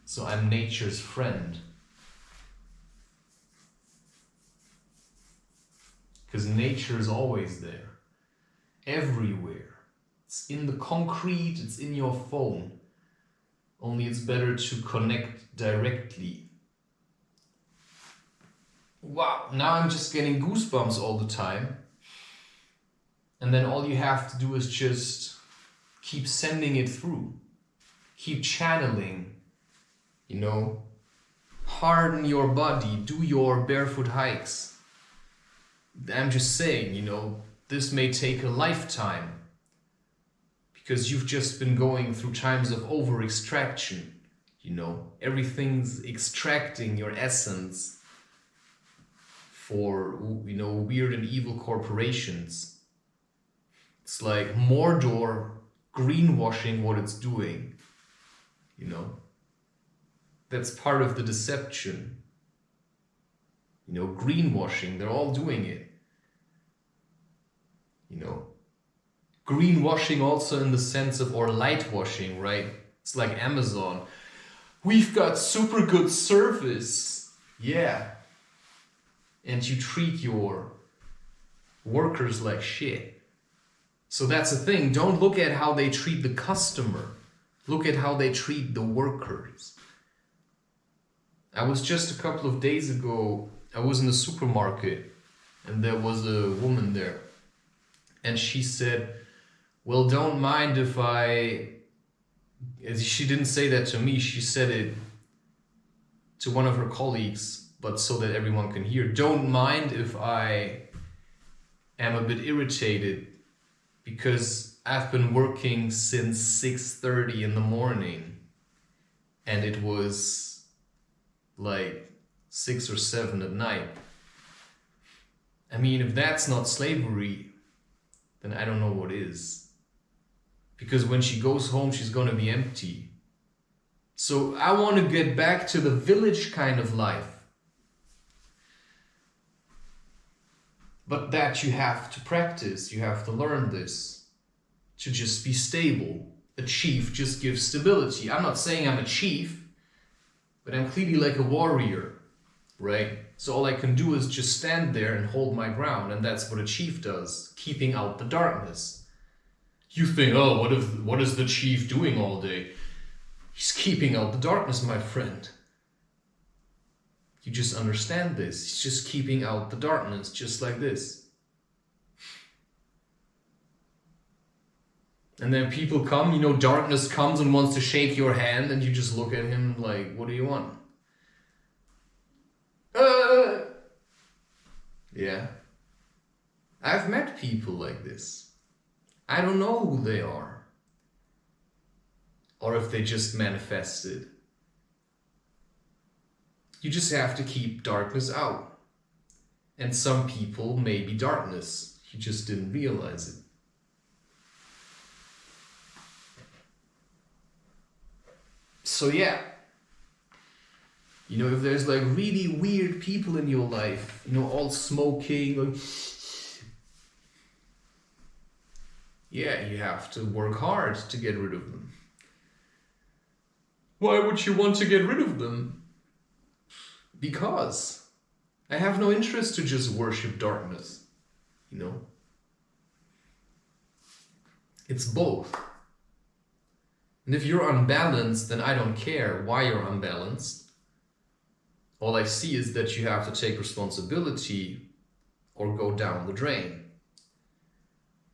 So I'm nature's friend. Because nature is always there, everywhere. It's in the concrete, it's in your phone. Only it's better to connect directly. Wow, now I'm just getting goosebumps all the time. And then all you have to do is just keep sending it through. Keep channeling, Harden your body, do your barefoot hikes. I'm just saying, this may take a lifetime. Because you've just been going through times of over-extraction. Everything's extracting your essence for, weird and evil corporations. It's like Mordor greenwashing what it's doing. That's part of the deception. Greenwashing, they're all doing it. Greenwashing also in the sense of, or lightwashing, right? It's like Amazon. We've got super good service. Yeah. And you treat your workers like shit. So that's the thing. Don't look at how they treat the customer. Look at how they treat the workers. I was just a couple of days ago, I was in a supermarket and there was a woman there. And she said, well, don't mind if she didn't say that to me, she said it to one of her colleagues, but so that everyone can hear. Don't mind if I am a bit irritated because I've been working since 6:30 in the morning and it was like 6 or 7 at night. I mean, if that's not slavery, then I don't know what is. Because when she goes home, she's going to be empty. So I want to get back to the village kind of life. But that you have to practice, you have to learn this, to just be stable. a chief just gives stability. I'm not saying I'm a chief, but I'm clearly like a warrior, right? So all I can do is just stand there and hold my ground, and that's what a chief does, keeping out the darkness. You think, oh, what is the chief doing all day? He's keeping out the darkness, my friend. You just understand this. He's just keeping out the darkness, just like this. And then people come, darkness comes and wants to shake your hand, and you just look at him like, what do you want? Yeah. I've met people like this. I don't know who they are. Or if they just manifested. You just have to keep darkness out. And some people may be darkness. You just didn't realize it. So yeah. If there's like really weird people in your life, all smoking, like, yeah, you have to work hard to get rid of them. Why would you want to get rid of them? Because I have no interest to just worship darkness, It's both. And if you're unbalanced, then I don't care why you're unbalanced. All I see is that you have to take responsibility or go down the drain.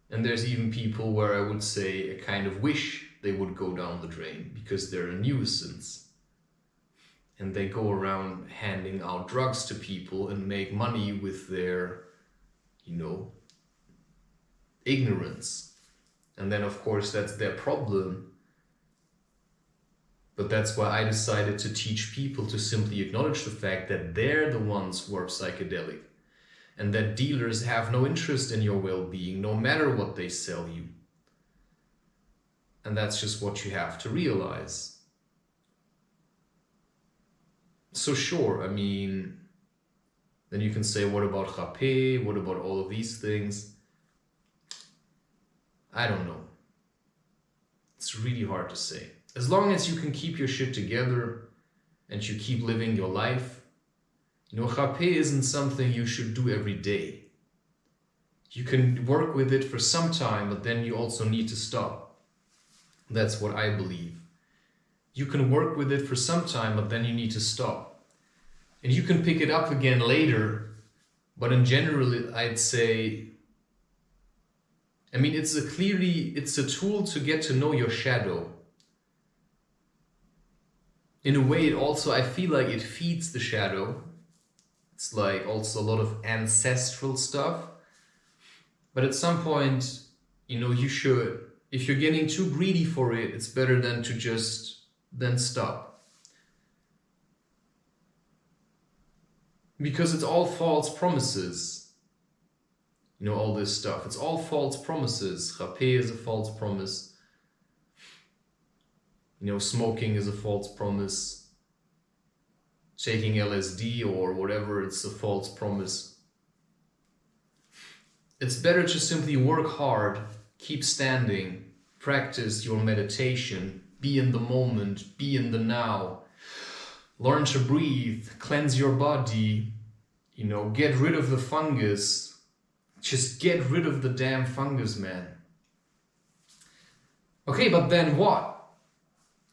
And there's even people where I would say a kind of wish they would go down the drain because they're a nuisance. And they go around handing out drugs to people and make money with their, ignorance. And then of course that's their problem. But that's why I decided to teach people to simply acknowledge the fact that they're the ones who are psychedelic. And that dealers have no interest in your well-being, no matter what they sell you. And that's just what you have to realize. So sure, then you can say, what about rapé? What about all of these things? I don't know. It's really hard to say. As long as you can keep your shit together and you keep living your life, rapé isn't something you should do every day. You can work with it for some time, but then you also need to stop. That's what I believe. You can work with it for some time, but then you need to stop. And you can pick it up again later, but in general, I'd say, it's a tool to get to know your shadow. In a way, I feel like it feeds the shadow. It's like also a lot of ancestral stuff. But at some point, you should, if you're getting too greedy for it, it's better than to just then stop. Because it's all false promises. All this stuff. It's all false promises. Rapé is a false promise. Smoking is a false promise. Taking LSD or whatever, it's a false promise. It's better to simply work hard, keep standing, practice your meditation, be in the moment, be in the now, learn to breathe, cleanse your body, get rid of the fungus. Just get rid of the damn fungus, man. Okay, but then what?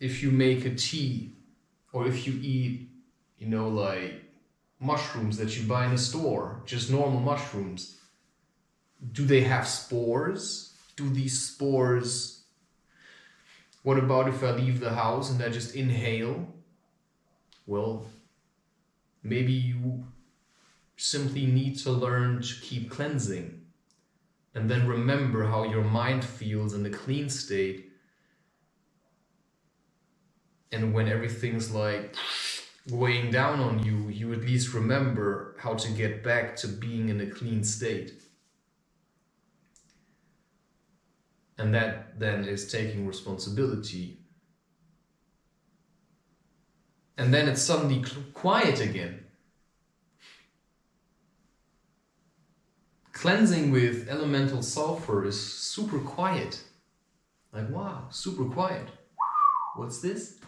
If you make a tea, or if you eat, like mushrooms that you buy in a store, just normal mushrooms, do they have spores? Do these spores, what about if I leave the house and I just inhale? Well, maybe you simply need to learn to keep cleansing and then remember how your mind feels in a clean state. And when everything's like weighing down on you, you at least remember how to get back to being in a clean state. And that then is taking responsibility. And then it's suddenly quiet again. Cleansing with elemental sulfur is super quiet. Like, wow, super quiet. What's this?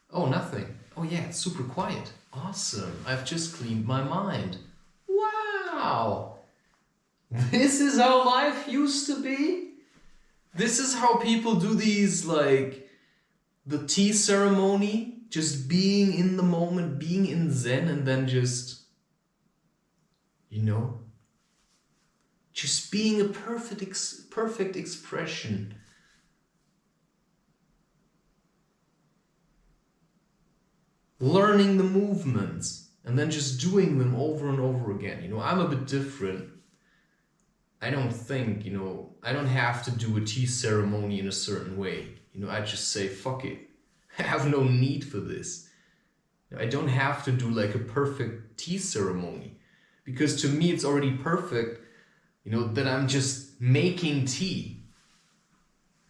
Oh, nothing. Oh yeah, it's super quiet. Awesome. I've just cleaned my mind. Wow. This is how life used to be? This is how people do these, like, the tea ceremony, just being in the moment, being in Zen, and then just, you know, just being a perfect expression. Learning the movements, and then just doing them over and over again. You know, I'm a bit different. I don't think, you know, I don't have to do a tea ceremony in a certain way. You know, I just say, fuck it. I have no need for this. I don't have to do like a perfect tea ceremony, because to me it's already perfect, you know, that I'm just making tea.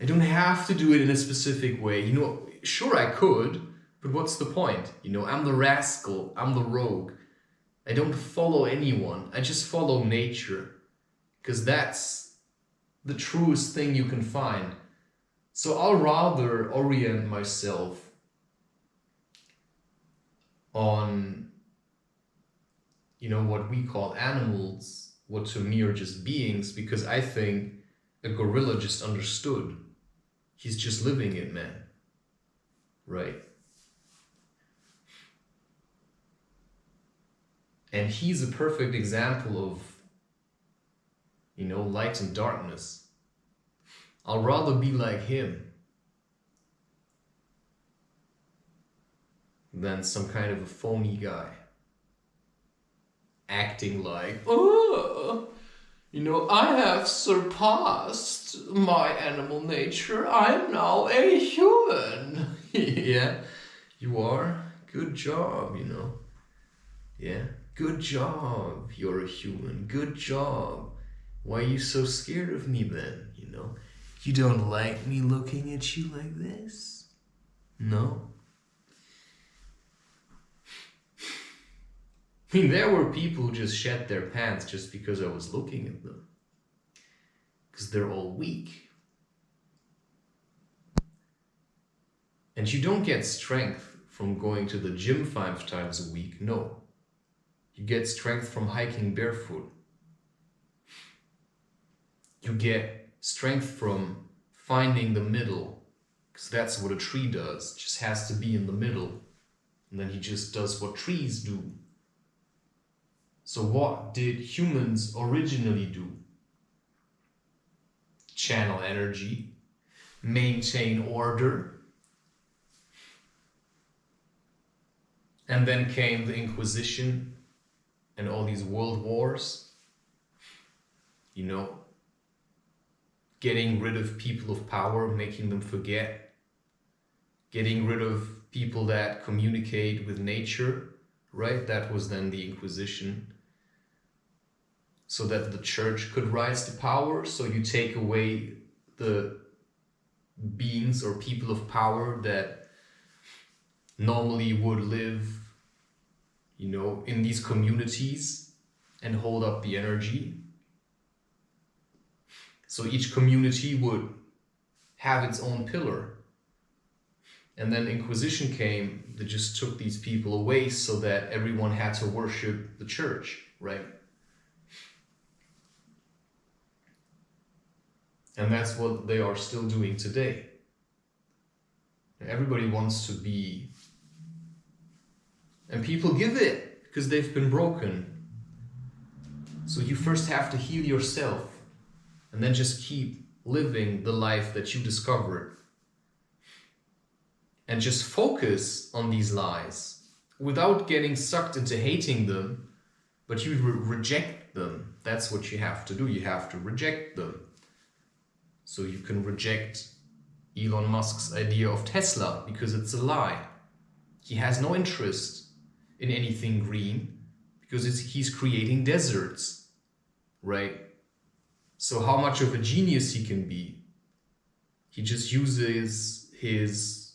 I don't have to do it in a specific way. You know, sure I could, but what's the point? You know, I'm the rascal, I'm the rogue. I don't follow anyone, I just follow nature. Because that's the truest thing you can find. So I'll rather orient myself on, you know, what we call animals, what to me are just beings, because I think a gorilla just understood. He's just living it, man. Right? And he's a perfect example of, you know, light and darkness. I'll rather be like him than some kind of a phony guy acting like, oh, you know, I have surpassed my animal nature. I'm now a human. Yeah, you are. Good job, you know. Yeah, good job. You're a human. Good job. Why are you so scared of me then, you know? You don't like me looking at you like this? No? I mean, there were people who just shed their pants just because I was looking at them. Because they're all weak. And you don't get strength from going to the gym 5 times a week, no. You get strength from hiking barefoot. You get strength from finding the middle, because that's what a tree does. It just has to be in the middle. And then he just does what trees do. So what did humans originally do? Channel energy, maintain order. And then came the Inquisition and all these world wars. You know, getting rid of people of power, making them forget. Getting rid of people that communicate with nature, right? That was then the Inquisition. So that the church could rise to power. So you take away the beings or people of power that normally would live, you know, in these communities and hold up the energy. So each community would have its own pillar. And then Inquisition came that just took these people away so that everyone had to worship the church, right? And that's what they are still doing today. Everybody wants to be, and people give it because they've been broken. So you first have to heal yourself and then just keep living the life that you discovered. And just focus on these lies without getting sucked into hating them, but you reject them. That's what you have to do. You have to reject them. So you can reject Elon Musk's idea of Tesla because it's a lie. He has no interest in anything green because he's creating deserts, right? So how much of a genius he can be? He just uses his,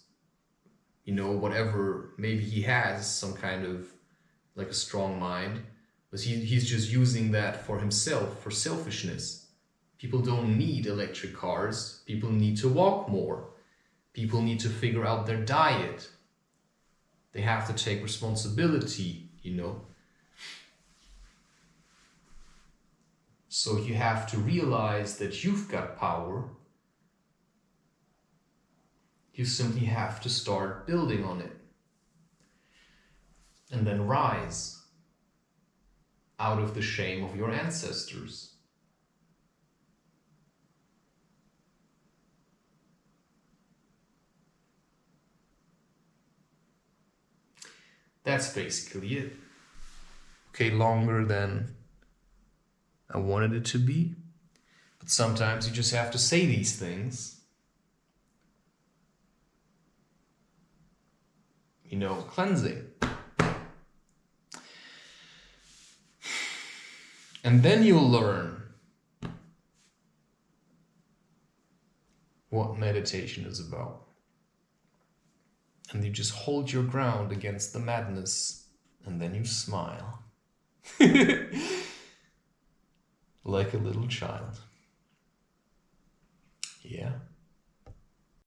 you know, whatever, maybe he has some kind of like a strong mind, but he's just using that for himself, for selfishness. People don't need electric cars. People need to walk more. People need to figure out their diet. They have to take responsibility, you know. So you have to realize that you've got power. You simply have to start building on it. And then rise out of the shame of your ancestors. That's basically it. Okay, longer than I wanted it to be. But sometimes you just have to say these things. You know, cleansing. And then you'll learn what meditation is about. And you just hold your ground against the madness, and then you smile. Like a little child. Yeah.